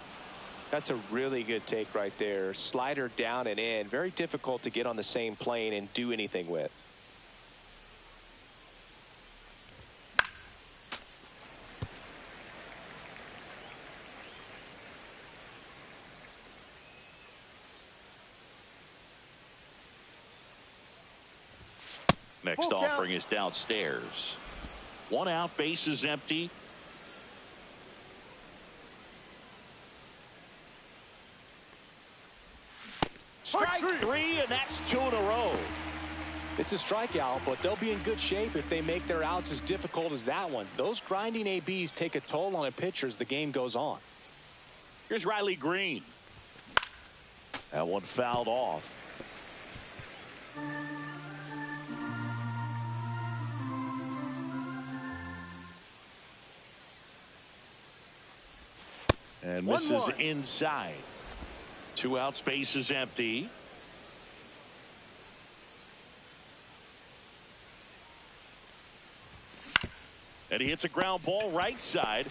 That's a really good take right there. Slider down and in. Very difficult to get on the same plane and do anything with. Next offering is downstairs. One out, base is empty. Strike three, and that's 2 in a row. It's a strikeout, but they'll be in good shape if they make their outs as difficult as that one. Those grinding ABs take a toll on a pitcher as the game goes on. Here's Riley Green. That one fouled off. And misses inside. 2 out, space is empty. And he hits a ground ball right side.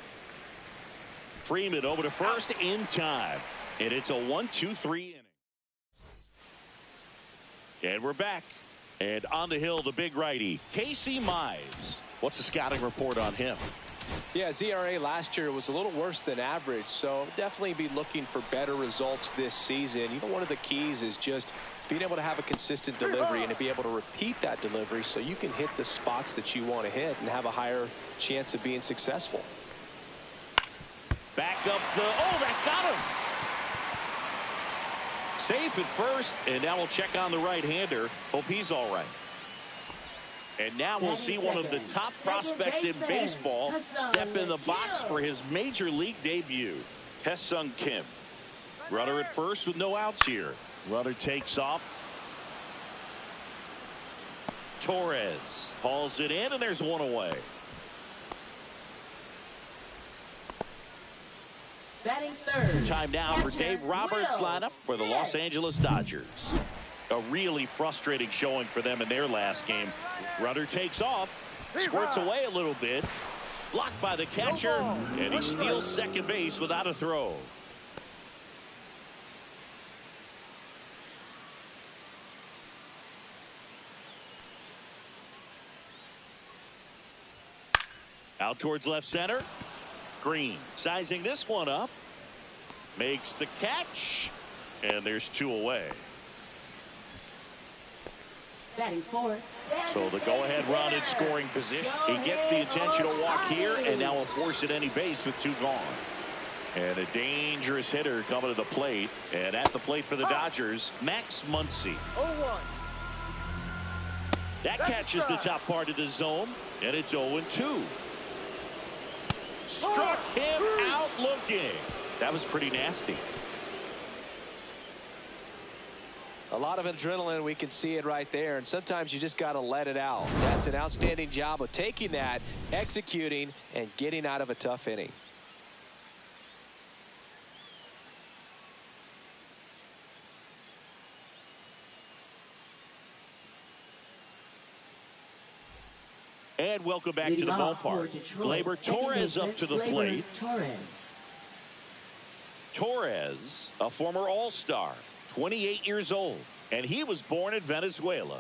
Freeman over to first in time. And it's a 1-2-3 inning. And we're back. And on the hill, the big righty, Casey Mize. What's the scouting report on him? Yeah, his ERA last year was a little worse than average, so definitely be looking for better results this season. You know, one of the keys is just being able to have a consistent delivery and to be able to repeat that delivery so you can hit the spots that you want to hit and have a higher chance of being successful. Back up the, oh, that got him. Safe at first, and now we'll check on the right-hander. Hope he's all right. And now we'll see one of the top prospects in baseball step in the box for his major league debut. Hae-Sung Kim. Runner at first with no outs here. Runner takes off. Torres hauls it in, and there's one away. Batting third. Time now for Dave Roberts' lineup for the Los Angeles Dodgers. A really frustrating showing for them in their last game. Runner takes off, squirts away a little bit, blocked by the catcher, and he steals second base without a throw. Out towards left center. Green sizing this one up, makes the catch, and there's 2 away. Batting fourth. So the go-ahead run in scoring position. He gets the intentional walk here, and now will force at any base with 2 gone. And a dangerous hitter coming to the plate. And at the plate for the Dodgers, Max Muncy. 0-1. That catches the top part of the zone, and it's 0-2. Struck him out looking. That was pretty nasty. A lot of adrenaline, we can see it right there, and sometimes you just got to let it out. That's an outstanding job of taking that, executing, and getting out of a tough inning. And welcome back to the ballpark. Gleyber Torres up to the plate. Torres, a former All-Star, 28 years old, and he was born in Venezuela.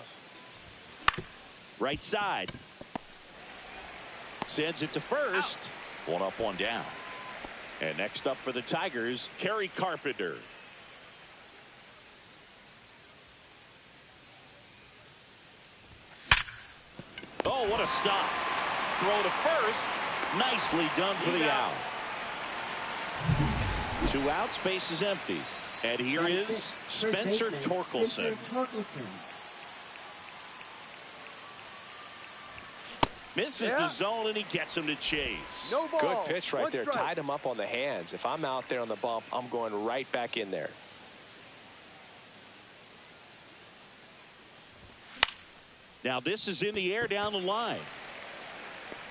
Right side. Sends it to first. One up, one down. And next up for the Tigers, Kerry Carpenter. Oh, what a stop. Throw to first. Nicely done for the out. 2 outs, base is empty. And here is Spencer Torkelson. Misses the zone, and he gets him to chase. No ball. Good pitch right One there. strike. Tied him up on the hands. If I'm out there on the bump, I'm going right back in there. Now this is in the air down the line.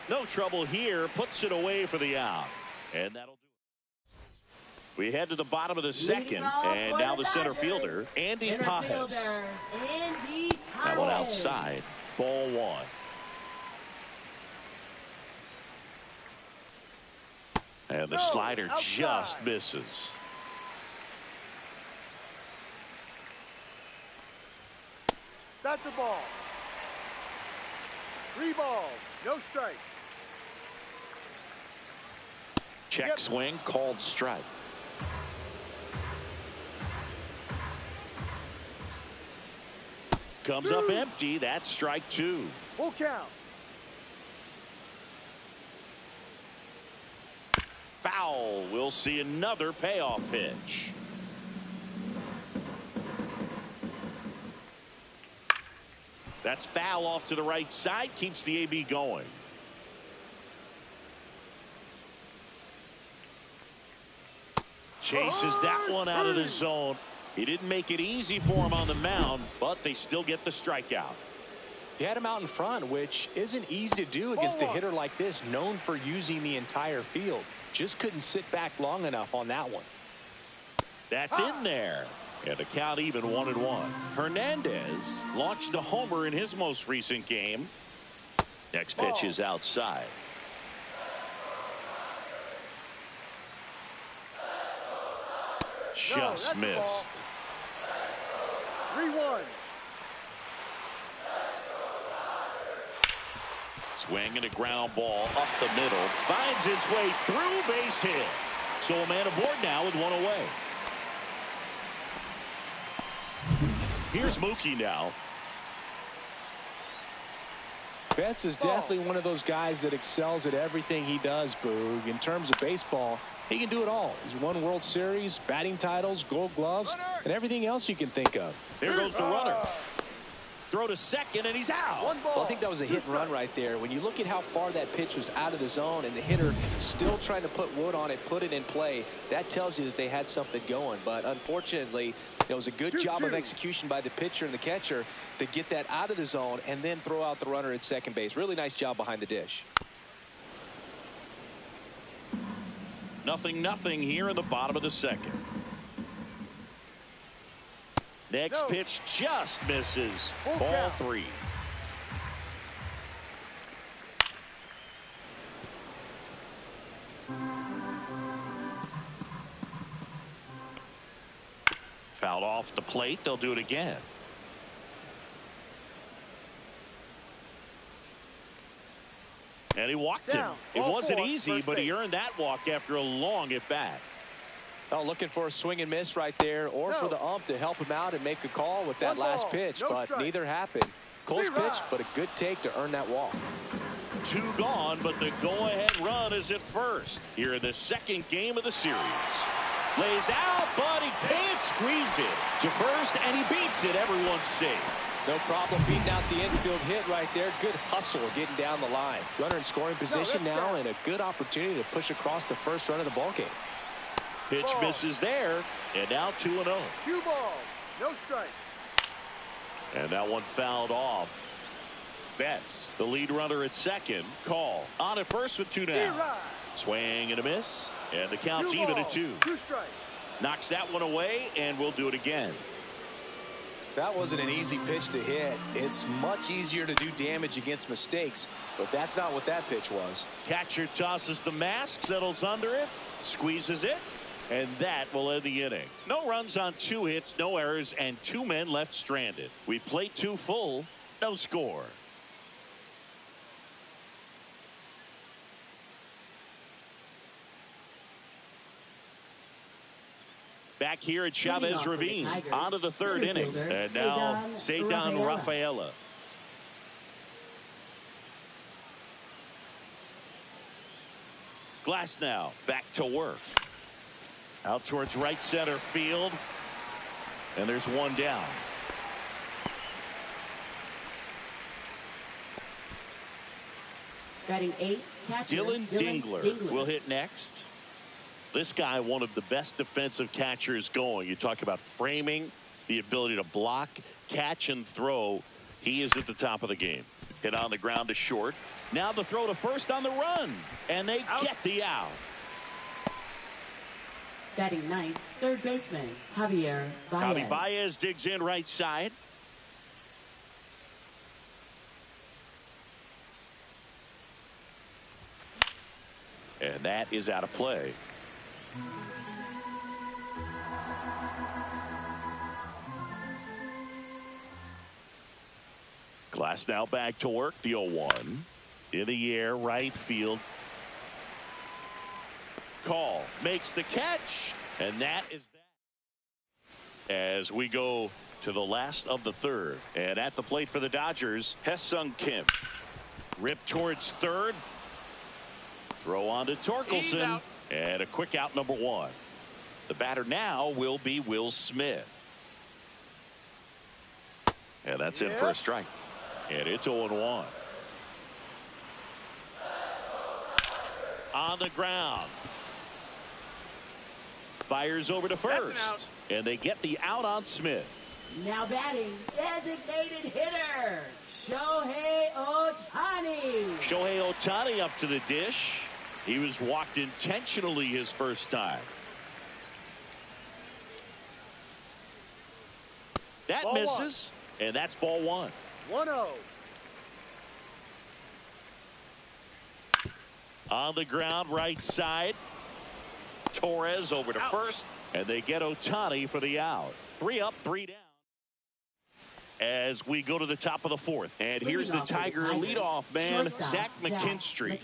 No trouble here. Puts it away for the out. And that'll do it. We head to the bottom of the second. And now the center fielder, Andy Pajes. That one outside. Ball one. And the slider just misses. That's a ball. 3 balls, no strike. Check swing, called strike. Comes up empty. That's strike 2. Full count. Foul. We'll see another payoff pitch. That's foul off to the right side. Keeps the AB going. Chases that one out of the zone. He didn't make it easy for him on the mound, but they still get the strikeout. He had him out in front, which isn't easy to do against a hitter like this, known for using the entire field. Just couldn't sit back long enough on that one. That's in there. And the count even 1-1. Hernandez launched a homer in his most recent game. Next pitch is outside. Just missed. 3-1. Swing and a ground ball up the middle. Finds his way through, base hit. So a man aboard now with one away. Here's Mookie now. Betts is definitely one of those guys that excels at everything he does, Boog. In terms of baseball, he can do it all. He's won World Series, batting titles, gold gloves, and everything else you can think of. There goes the runner. Throw to second, and he's out. Well, I think that was a hit and run right there. When you look at how far that pitch was out of the zone and the hitter still trying to put wood on it, put it in play, that tells you that they had something going. But unfortunately, it was a good job of execution by the pitcher and the catcher to get that out of the zone and then throw out the runner at second base. Really nice job behind the dish. 0-0 here in the bottom of the second. Next pitch just misses. Ball 3. Fouled off the plate. They'll do it again. And he walked him. It wasn't easy, but he earned that walk after a long at bat. Oh, looking for a swing and miss right there, or for the ump to help him out and make a call with that last pitch, but neither happened. Close pitch, but a good take to earn that walk. 2 gone, but the go-ahead run is at first here in the second game of the series. Lays out, but he can't squeeze it to first, and he beats it. Everyone's safe. No problem beating out the infield hit right there. Good hustle getting down the line. Runner in scoring position now, and a good opportunity to push across the first run of the ballgame. Pitch misses there, and now 2-0. 2 balls, no strike. And that one fouled off. Betts, the lead runner at second. Call on at first with 2 down. Swing and a miss, and the count's even at 2. 2 strikes. Knocks that one away, and we'll do it again. That wasn't an easy pitch to hit. It's much easier to do damage against mistakes, but that's not what that pitch was. Catcher tosses the mask, settles under it, squeezes it, and that will end the inning. No runs on 2 hits, no errors, and 2 men left stranded. We played 2 full, no score. Back here at Chavez Ravine, on to the 3rd inning. And now, Ceddanne Rafaela. Glass now, back to work. Out towards right center field. And there's one down. Batting 8, catcher Dylan Dingler will hit next. This guy, one of the best defensive catchers going. You talk about framing, the ability to block, catch, and throw. He is at the top of the game. Hit on the ground to short. Now the throw to first on the run. And they get the out. Batting 9th, third baseman, Javier Baez. Javi Baez digs in right side. And that is out of play. Glass now back to work. The 0-1. In the air, right field. Call makes the catch. And that is that. As we go to the last of the third. And at the plate for the Dodgers, Hesung Kim. Ripped towards third. Throw on to Torkelson. And a quick out, number 1. The batter now will be Will Smith. And that's in for a strike. And it's 0-1. On the ground. Fires over to first. And they get the out on Smith. Now batting, designated hitter, Shohei Ohtani. Shohei Ohtani up to the dish. He was walked intentionally his first time. That Ball misses. And that's ball 1. 1-0. On the ground, right side. Torres over to first. And they get Ohtani for the out. 3 up, 3 down. As we go to the top of the 4th. And here's the Tiger leadoff man, Zach McKinstry.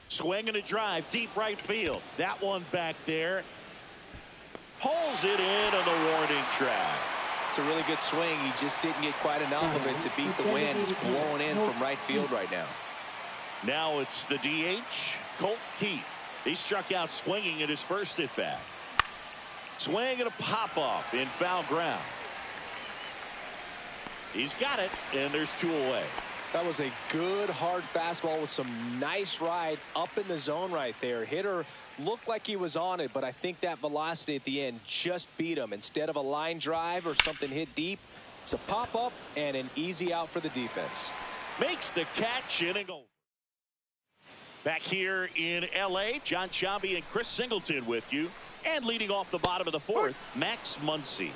Swing and a drive, deep right field. That one back there. Pulls it in on the warning track. It's a really good swing. He just didn't get quite enough of it to beat the wind. It's blowing in from right field right now. Now it's the DH, Colt Keith. He struck out swinging at his first at bat. Swing and a pop off in foul ground. He's got it, and there's 2 away. That was a good hard fastball with some nice ride up in the zone right there. Hitter looked like he was on it, but I think that velocity at the end just beat him. Instead of a line drive or something hit deep, it's a pop up and an easy out for the defense. Makes the catch, inning over. Back here in LA, John Sciambi and Chris Singleton with you. And leading off the bottom of the 4th, Max Muncy.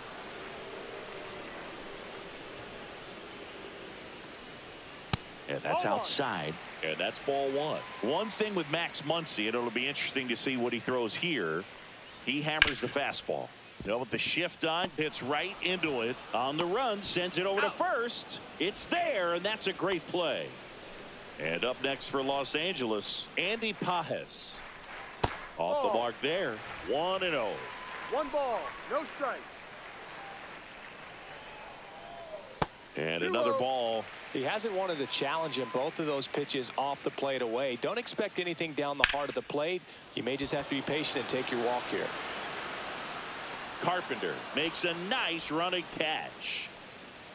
And that's outside. And that's ball 1. One thing with Max Muncy, and it'll be interesting to see what he throws here. He hammers the fastball. With the shift on, hits right into it. On the run, sends it over to first. It's there, and that's a great play. And up next for Los Angeles, Andy Pages. Off the mark there. 1-0. 1 ball, no strike. And another ball. He hasn't wanted to challenge him. Both of those pitches off the plate away. Don't expect anything down the heart of the plate. You may just have to be patient and take your walk here. Carpenter makes a nice running catch.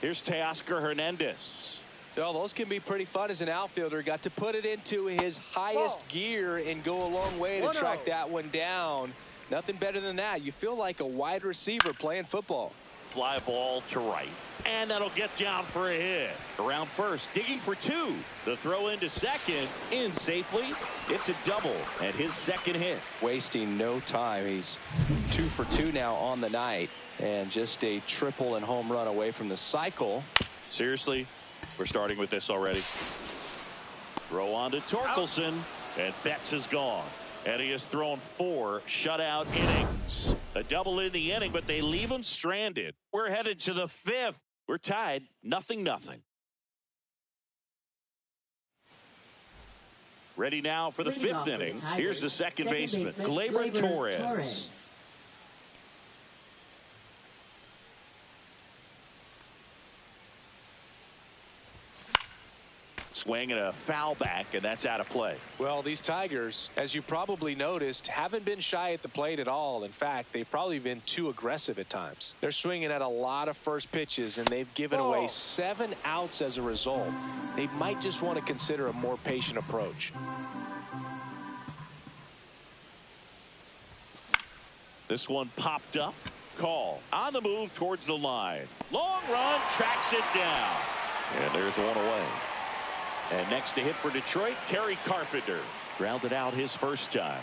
Here's Teoscar Hernandez. Well, those can be pretty fun as an outfielder. Got to put it into his highest gear and go a long way to track that one down. Nothing better than that. You feel like a wide receiver playing football. Fly ball to right. And that'll get down for a hit. Around first, digging for 2. The throw into second, in safely. It's a double, and his second hit. Wasting no time. He's 2 for 2 now on the night. And just a triple and home run away from the cycle. Seriously, we're starting with this already. Throw on to Torkelson, and Betts is gone. And he has thrown 4 shutout innings. A double in the inning, but they leave him stranded. We're headed to the 5th. We're tied, 0-0. Ready now for the 5th inning. Here's the second baseman, Gleyber Torres. Swing and a foul back, and that's out of play. Well, these Tigers, as you probably noticed, haven't been shy at the plate at all. In fact, they've probably been too aggressive at times. They're swinging at a lot of first pitches, and they've given away 7 outs as a result. They might just want to consider a more patient approach. This one popped up. Call. On the move towards the line. Long run, tracks it down. And there's one away. And next to hit for Detroit, Kerry Carpenter. Grounded out his first time.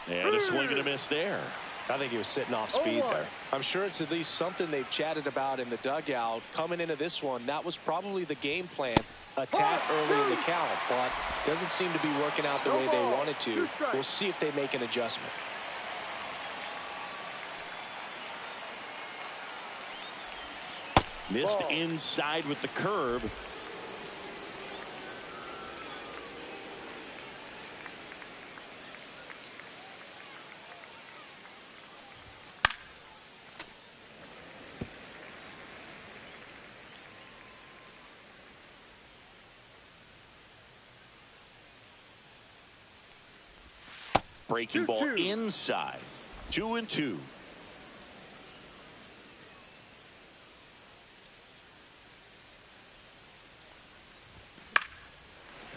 And a swing and a miss there. I think he was sitting off speed there. I'm sure it's at least something they've chatted about in the dugout. Coming into this one, that was probably the game plan. Attack early in the count, but doesn't seem to be working out the way they wanted to. We'll see if they make an adjustment. Missed inside with the curve. Breaking ball inside. 2-2.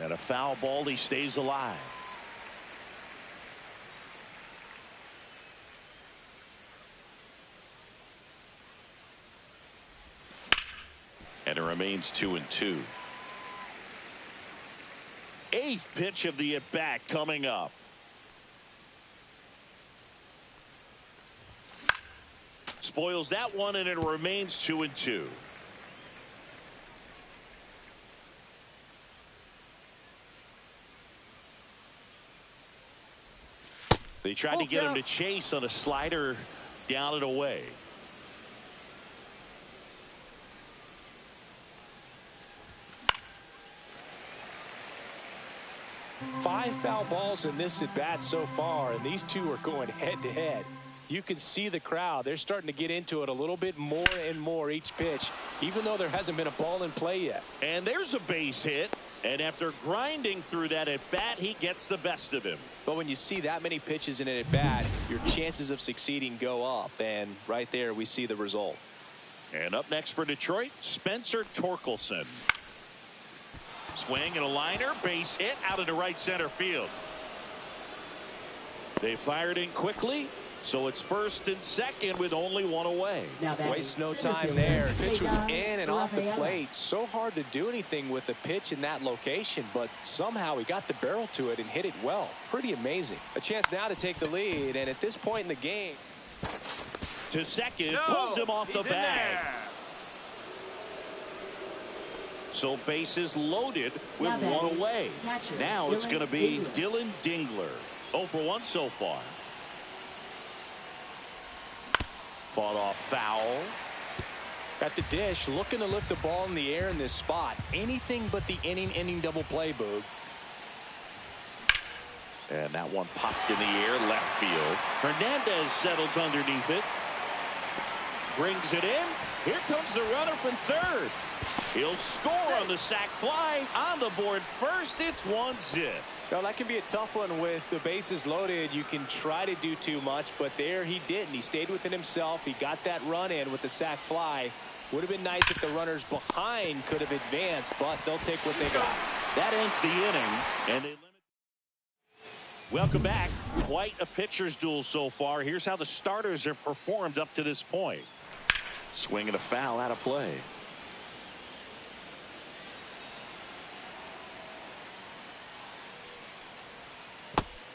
And a foul ball, he stays alive. And it remains 2-2. 8th pitch of the at-bat coming up. Spoils that one, and it remains 2-2. They tried to get him to chase on a slider, down and away. Five foul balls in this at bat so far, and these two are going head to head. You can see the crowd. They're starting to get into it a little bit more and more each pitch, even though there hasn't been a ball in play yet. And there's a base hit. And after grinding through that at bat, he gets the best of him. But when you see that many pitches in an at bat, your chances of succeeding go up. And right there, we see the result. And up next for Detroit, Spencer Torkelson. Swing and a liner, base hit out into right center field. They fired in quickly. So it's first and second with only one away. Waste no time there. Pitch was in and off the plate. So hard to do anything with the pitch in that location, but somehow he got the barrel to it and hit it well. Pretty amazing. A chance now to take the lead, and at this point in the game. To second, pulls him off the bag. So bases loaded with one away. Now it's going to be Dylan Dingler. 0 for 1 so far. Fought off foul. At the dish, looking to lift the ball in the air in this spot. Anything but the inning double play, Boog. And that one popped in the air, left field. Hernandez settles underneath it. Brings it in. Here comes the runner from third. He'll score on the sac fly. On the board first, it's 1-0. Well, that can be a tough one with the bases loaded. You can try to do too much, but there he didn't. He stayed within himself. He got that run in with the sac fly. Would have been nice if the runners behind could have advanced, but they'll take what they got. That ends the inning, and they limit. Welcome back. Quite a pitcher's duel so far. Here's how the starters have performed up to this point. Swing and a foul out of play.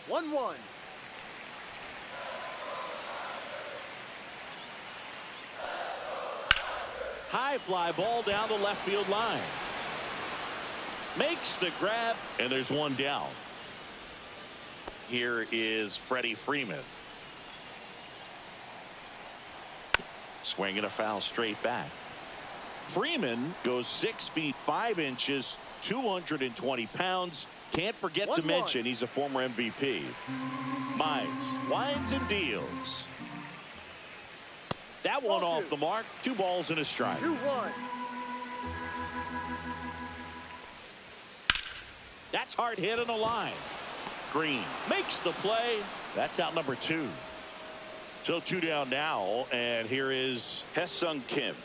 1-1. High fly ball down the left field line. Makes the grab, and there's one down. Here is Freddie Freeman. Swing and a foul straight back. Freeman goes 6 feet 5 inches, 220 pounds. Can't forget to mention he's a former MVP. Mize winds and deals. That one off the mark. 2 balls and a strike. 2-1. That's hard hit on the line. Green makes the play. That's out number 2. So 2 down now, and here is Haesung Kim.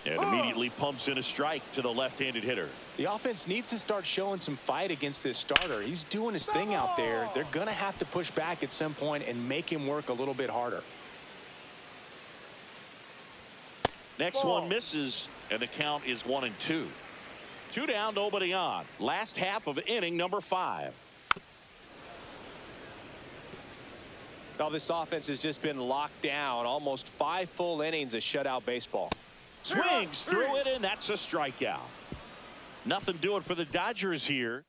And immediately pumps in a strike to the left-handed hitter. The offense needs to start showing some fight against this starter. He's doing his thing out there. They're going to have to push back at some point and make him work a little bit harder. Next one misses, and the count is 1-2. 2 down, nobody on. Last half of inning number 5. Now this offense has just been locked down. Almost 5 full innings of shutout baseball. Swings through it, and that's a strikeout. Nothing doing for the Dodgers here.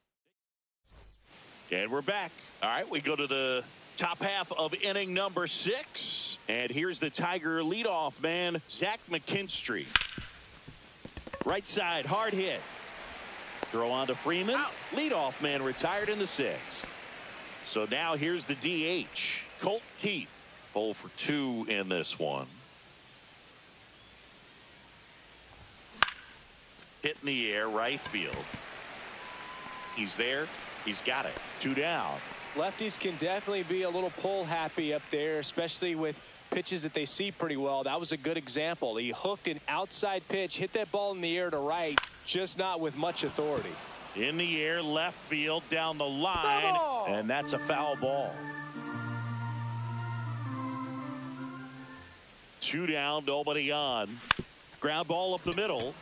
And we're back. All right, we go to the top half of inning number 6. And here's the Tiger leadoff man, Zach McKinstry. Right side, hard hit. Throw on to Freeman. Out. Leadoff man retired in the 6th. So now here's the DH, Colt Keith. 0 for 2 in this one. Hit in the air, right field. He's there. He's got it. 2 down. Lefties can definitely be a little pull happy up there, especially with pitches that they see pretty well. That was a good example. He hooked an outside pitch, hit that ball in the air to right, just not with much authority. In the air, left field, down the line, and that's a foul ball. 2 down, nobody on. Ground ball up the middle.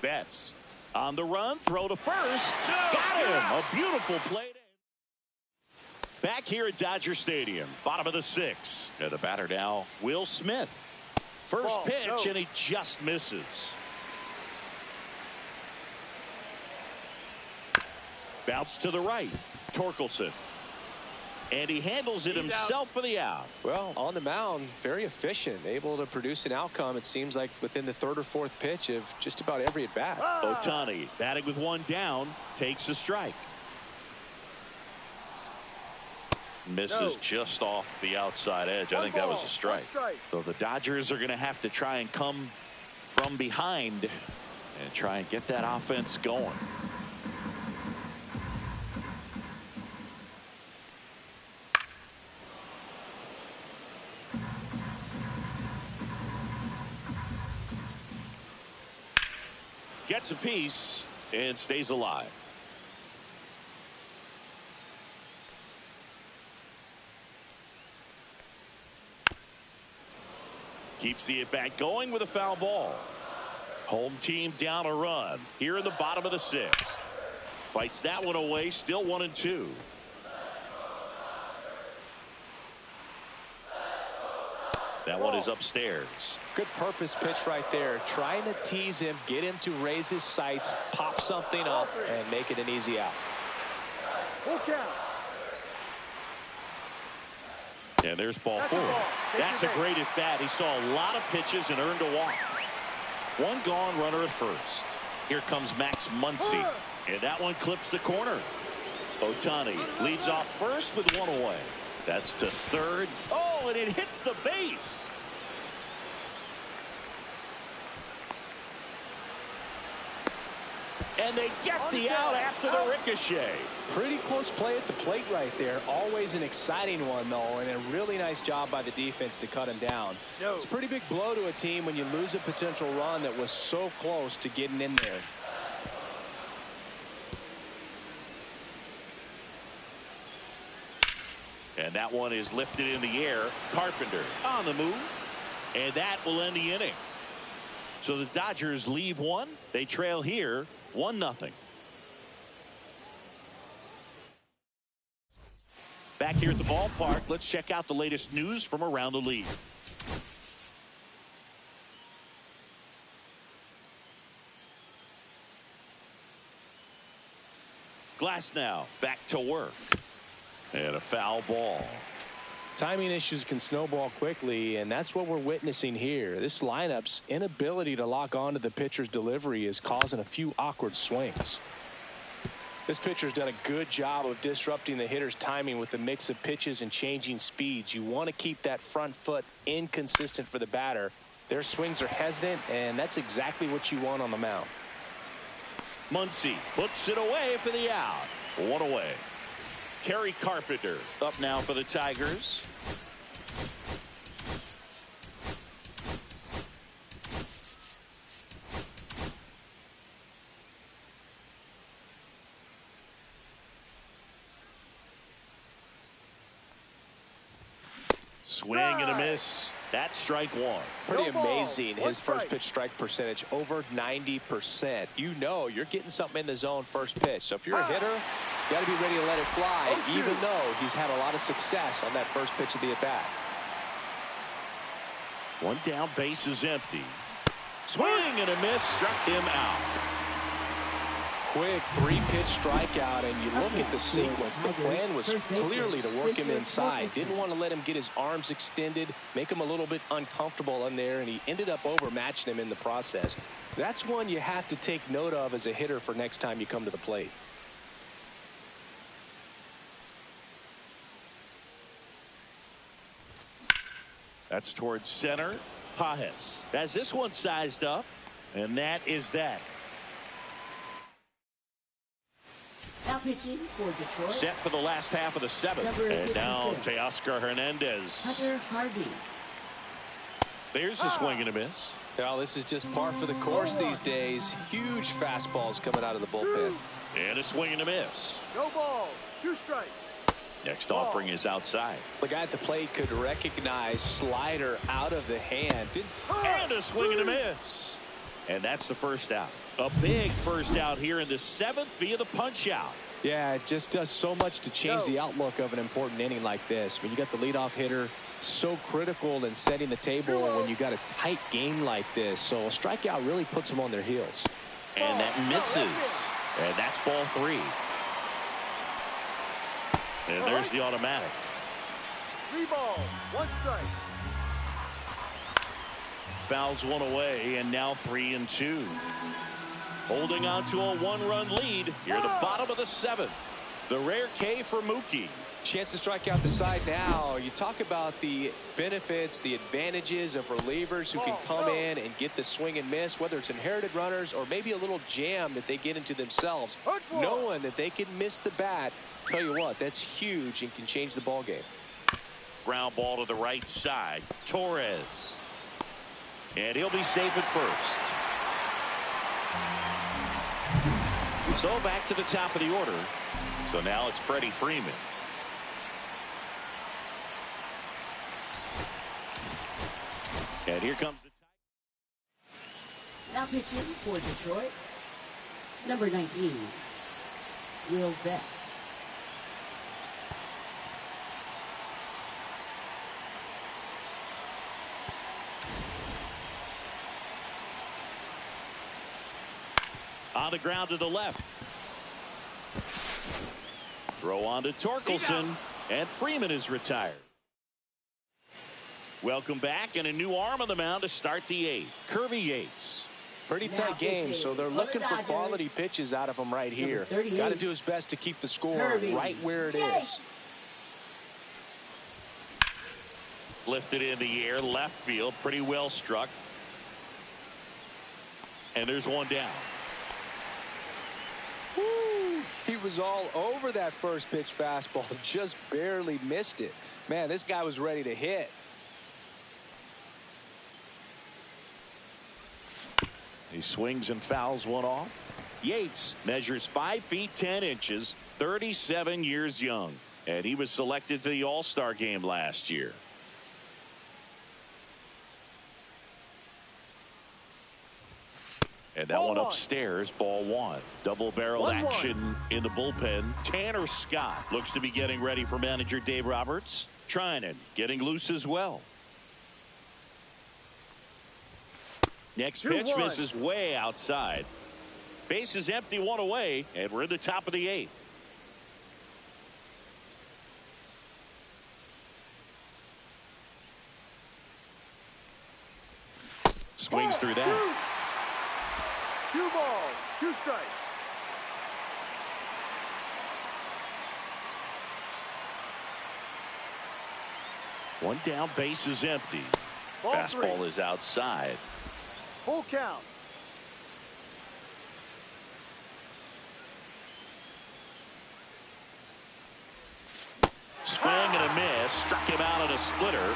Betts on the run, throw to first. Got him. A beautiful play. Back here at Dodger Stadium, bottom of the 6th. And the batter now, Will Smith. First pitch, and he just misses. Bounce to the right. Torkelson. And he handles it himself for the out. Well, on the mound, very efficient, able to produce an outcome, it seems like, within the 3rd or 4th pitch of just about every at-bat. Ohtani batting with 1 down, takes a strike. Misses just off the outside edge. I think that was a strike. So the Dodgers are going to have to try and come from behind and try and get that offense going. Gets a piece and stays alive. Keeps the at-bat going with a foul ball. Home team down a run here in the bottom of the 6th. Fights that one away, still 1-2. That one is upstairs. Good purpose pitch right there. Trying to tease him, get him to raise his sights, pop something up, and make it an easy out. And there's ball 4. That's a great at bat. He saw a lot of pitches and earned a walk. 1 gone, runner at first. Here comes Max Muncy. And that one clips the corner. Ohtani leads off first with 1 away. That's to 3rd. Oh, and it hits the base. And they get the out after the ricochet. Pretty close play at the plate right there. Always an exciting one, though, and a really nice job by the defense to cut him down. It's a pretty big blow to a team when you lose a potential run that was so close to getting in there. And that one is lifted in the air. Carpenter on the move. And that will end the inning. So the Dodgers leave 1. They trail here 1-0. Back here at the ballpark, let's check out the latest news from around the league. Glasnow back to work. And a foul ball. Timing issues can snowball quickly, and that's what we're witnessing here. This lineup's inability to lock onto the pitcher's delivery is causing a few awkward swings. This pitcher's done a good job of disrupting the hitter's timing with the mix of pitches and changing speeds. You want to keep that front foot inconsistent for the batter. Their swings are hesitant, and that's exactly what you want on the mound. Muncy puts it away for the out. One away. Kerry Carpenter up now for the Tigers. Swing and a miss. That's strike one. Pretty amazing. His first pitch strike percentage over 90%. You know you're getting something in the zone first pitch. So if you're a hitter, you got to be ready to let it fly, even though he's had a lot of success on that first pitch of the at-bat. One down, base is empty. Swing and a miss, struck him out. Quick three-pitch strikeout, and you look at the sequence. The plan was clearly to work him inside. Didn't want to let him get his arms extended, make him a little bit uncomfortable in there, and he ended up overmatching him in the process. That's one you have to take note of as a hitter for next time you come to the plate. That's towards center. Pajes has this one sized up, and that is that. Now pitching for Detroit. Set for the last half of the seventh. And now Teoscar Hernandez. Hunter Harvey. There's a swing and a miss. Well, this is just par for the course these days. Huge fastballs coming out of the bullpen. And a swing and a miss. No ball. 2 strikes. Next offering is outside. The guy at the plate could recognize slider out of the hand. And a swing and a miss. And that's the first out. A big first out here in the 7th via the punch out. Yeah, it just does so much to change the outlook of an important inning like this. When you got the leadoff hitter, so critical in setting the table when you got a tight game like this. So a strikeout really puts them on their heels. And that misses. And that's ball 3. And there's the automatic. 3 balls, 1 strike. Fouls one away, and now 3-2. Holding on to a 1-run lead here at the bottom of the 7th. The rare K for Mookie. Chance to strike out the side now. You talk about the benefits, the advantages of relievers who can come in and get the swing and miss, whether it's inherited runners or maybe a little jam that they get into themselves. Knowing that they can miss the bat, tell you what, that's huge and can change the ball game. Ground ball to the right side. Torres. And he'll be safe at first. So back to the top of the order. So now it's Freddie Freeman. And here comes the Now pitching for Detroit. Number 19, Will Best. on the ground to the left. Throw on to Torkelson, and Freeman is retired. Welcome back, and a new arm on the mound to start the 8th. Kirby Yates. Pretty tight game, so they're looking for quality pitches out of him right here. Got to do his best to keep the score right where it is. Lifted in the air, left field, pretty well struck. And there's one down. Woo! He was all over that first pitch fastball, just barely missed it. Man, this guy was ready to hit. He swings and fouls one off. Yates measures 5 feet 10 inches, 37 years young, and he was selected for the All-Star game last year. And that one upstairs, ball 1. Double-barreled action in the bullpen. Tanner Scott looks to be getting ready for manager Dave Roberts. Trinan getting loose as well. Next pitch misses way outside. Base is empty, 1 away, and we're in the top of the 8th. Swings through that. 2 balls, 2 strikes. One down, base is empty. Ball Fastball three. is outside. Full count. Swing and a miss. Struck him out on a splitter.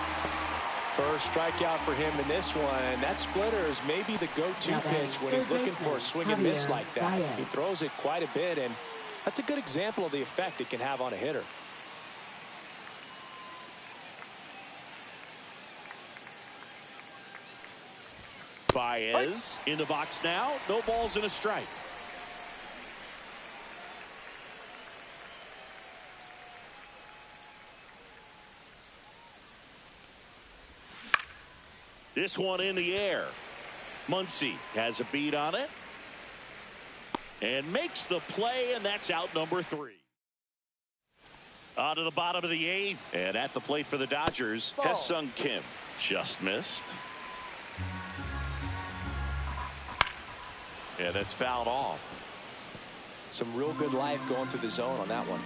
First strikeout for him in this one. That splitter is maybe the go-to pitch when he's looking for a swing and miss like that. He throws it quite a bit, and that's a good example of the effect it can have on a hitter. Baez in the box now. No balls and a strike. This one in the air. Muncy has a beat on it and makes the play, and that's out number 3. On to the bottom of the 8th, and at the plate for the Dodgers, Ha-Sung Kim just missed. Yeah, that's fouled off. Some real good life going through the zone on that one.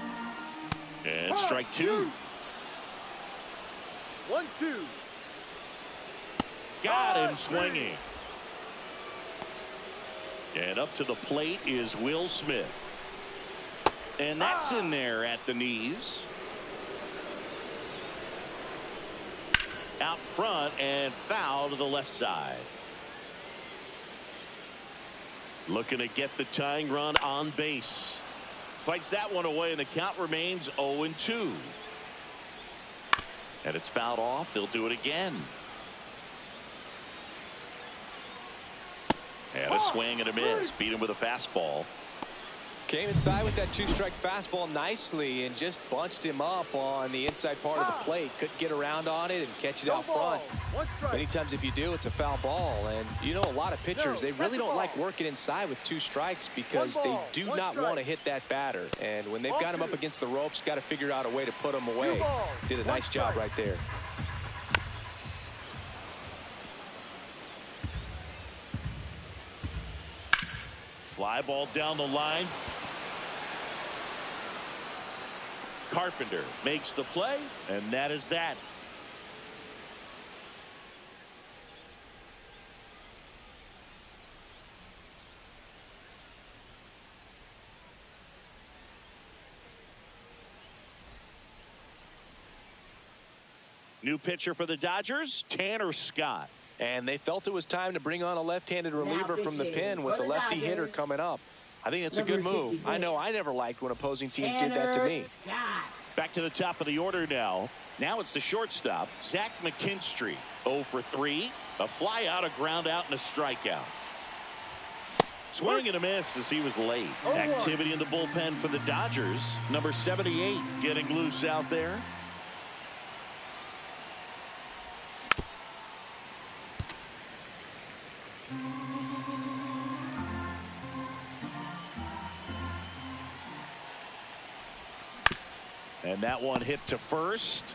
And strike 2. 1-2. Got him swinging. And up to the plate is Will Smith. And that's in there at the knees. Out front and foul to the left side. Looking to get the tying run on base. Fights that one away, and the count remains 0-2. And it's fouled off. They'll do it again. And a swing and a miss. Beat him with a fastball. Came inside with that 2-strike fastball nicely and just bunched him up on the inside part of the plate. Couldn't get around on it and catch it out front. Many times if you do, it's a foul ball. And you know, a lot of pitchers, they really don't like working inside with 2 strikes because they do not want to hit that batter. And when they've got him up against the ropes, got to figure out a way to put him away. Did a nice job right there. Fly ball down the line. Carpenter makes the play, and that is that. New pitcher for the Dodgers, Tanner Scott. And they felt it was time to bring on a left-handed reliever from the pen with the lefty hitter coming up. I think that's a good move. I know I never liked when opposing teams did that to me. Back to the top of the order now. Now it's the shortstop, Zach McKinstry. 0 for 3. A fly out, a ground out, and a strikeout. Swing and a miss as he was late. Activity in the bullpen for the Dodgers. Number 78 getting loose out there. And that one hit to first.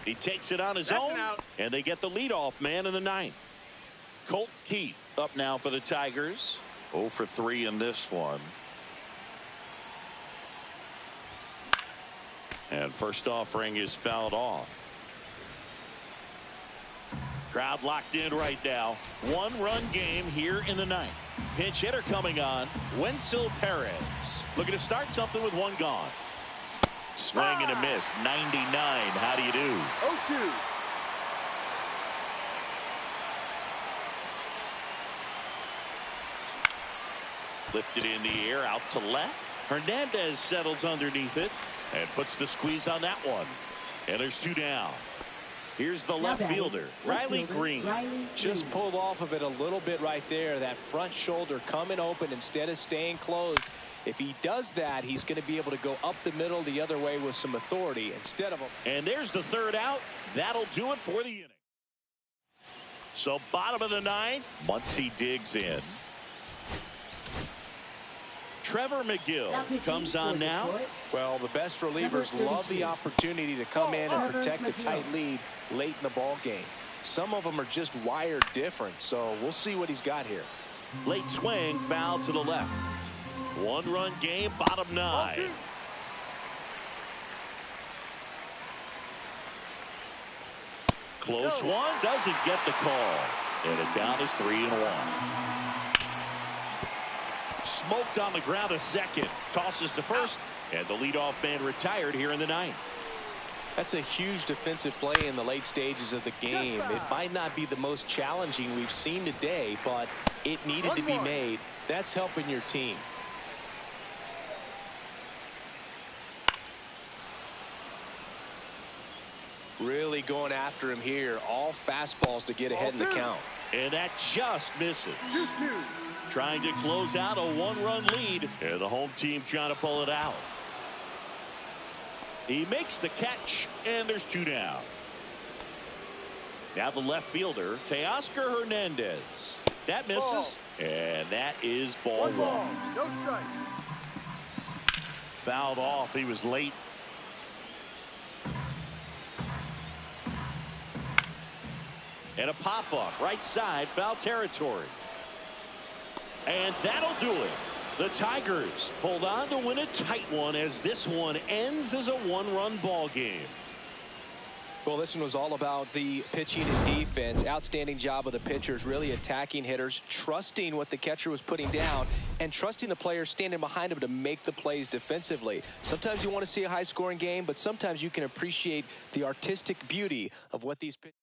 He takes it on his own, and they get the leadoff man in the 9th. Colt Keith up now for the Tigers. 0 for 3 in this one. And first offering is fouled off. Crowd locked in right now. 1-run game here in the 9th. Pinch hitter coming on, Wenzel Perez. Looking to start something with 1 gone. Swing and a miss. 99. How do you do? 0-2. Lifted in the air out to left. Hernandez settles underneath it and puts the squeeze on that one. And there's 2 down. Here's the left fielder, Riley Green. Just pulled off of it a little bit right there. That front shoulder coming open instead of staying closed. If he does that, he's going to be able to go up the middle the other way with some authority instead of a... And there's the 3rd out. That'll do it for the inning. So bottom of the 9th, Muncy digs in. Trevor McGill comes on now. Well, the best relievers love the opportunity to come in and protect a tight lead late in the ball game. Some of them are just wired different, so we'll see what he's got here. Late swing, foul to the left. 1-run game, bottom 9. Close one, doesn't get the call. And it down is 3-1. Smoked on the ground a second. Tosses to first, and the leadoff man retired here in the ninth. That's a huge defensive play in the late stages of the game. It might not be the most challenging we've seen today, but it needed to be made. That's helping your team. Really going after him here. All fastballs to get ahead in the count. And that just misses. Trying to close out a one-run lead. And the home team trying to pull it out. He makes the catch, and there's two down. Now the left fielder, Teoscar Hernandez. That misses, and that is ball one. No strike. Fouled off. He was late. And a pop-up, right side, foul territory. And that'll do it. The Tigers hold on to win a tight one as this one ends as a one-run ball game. Well, this one was all about the pitching and defense. Outstanding job of the pitchers, really attacking hitters, trusting what the catcher was putting down, and trusting the players standing behind him to make the plays defensively. Sometimes you want to see a high-scoring game, but sometimes you can appreciate the artistic beauty of what these pitchers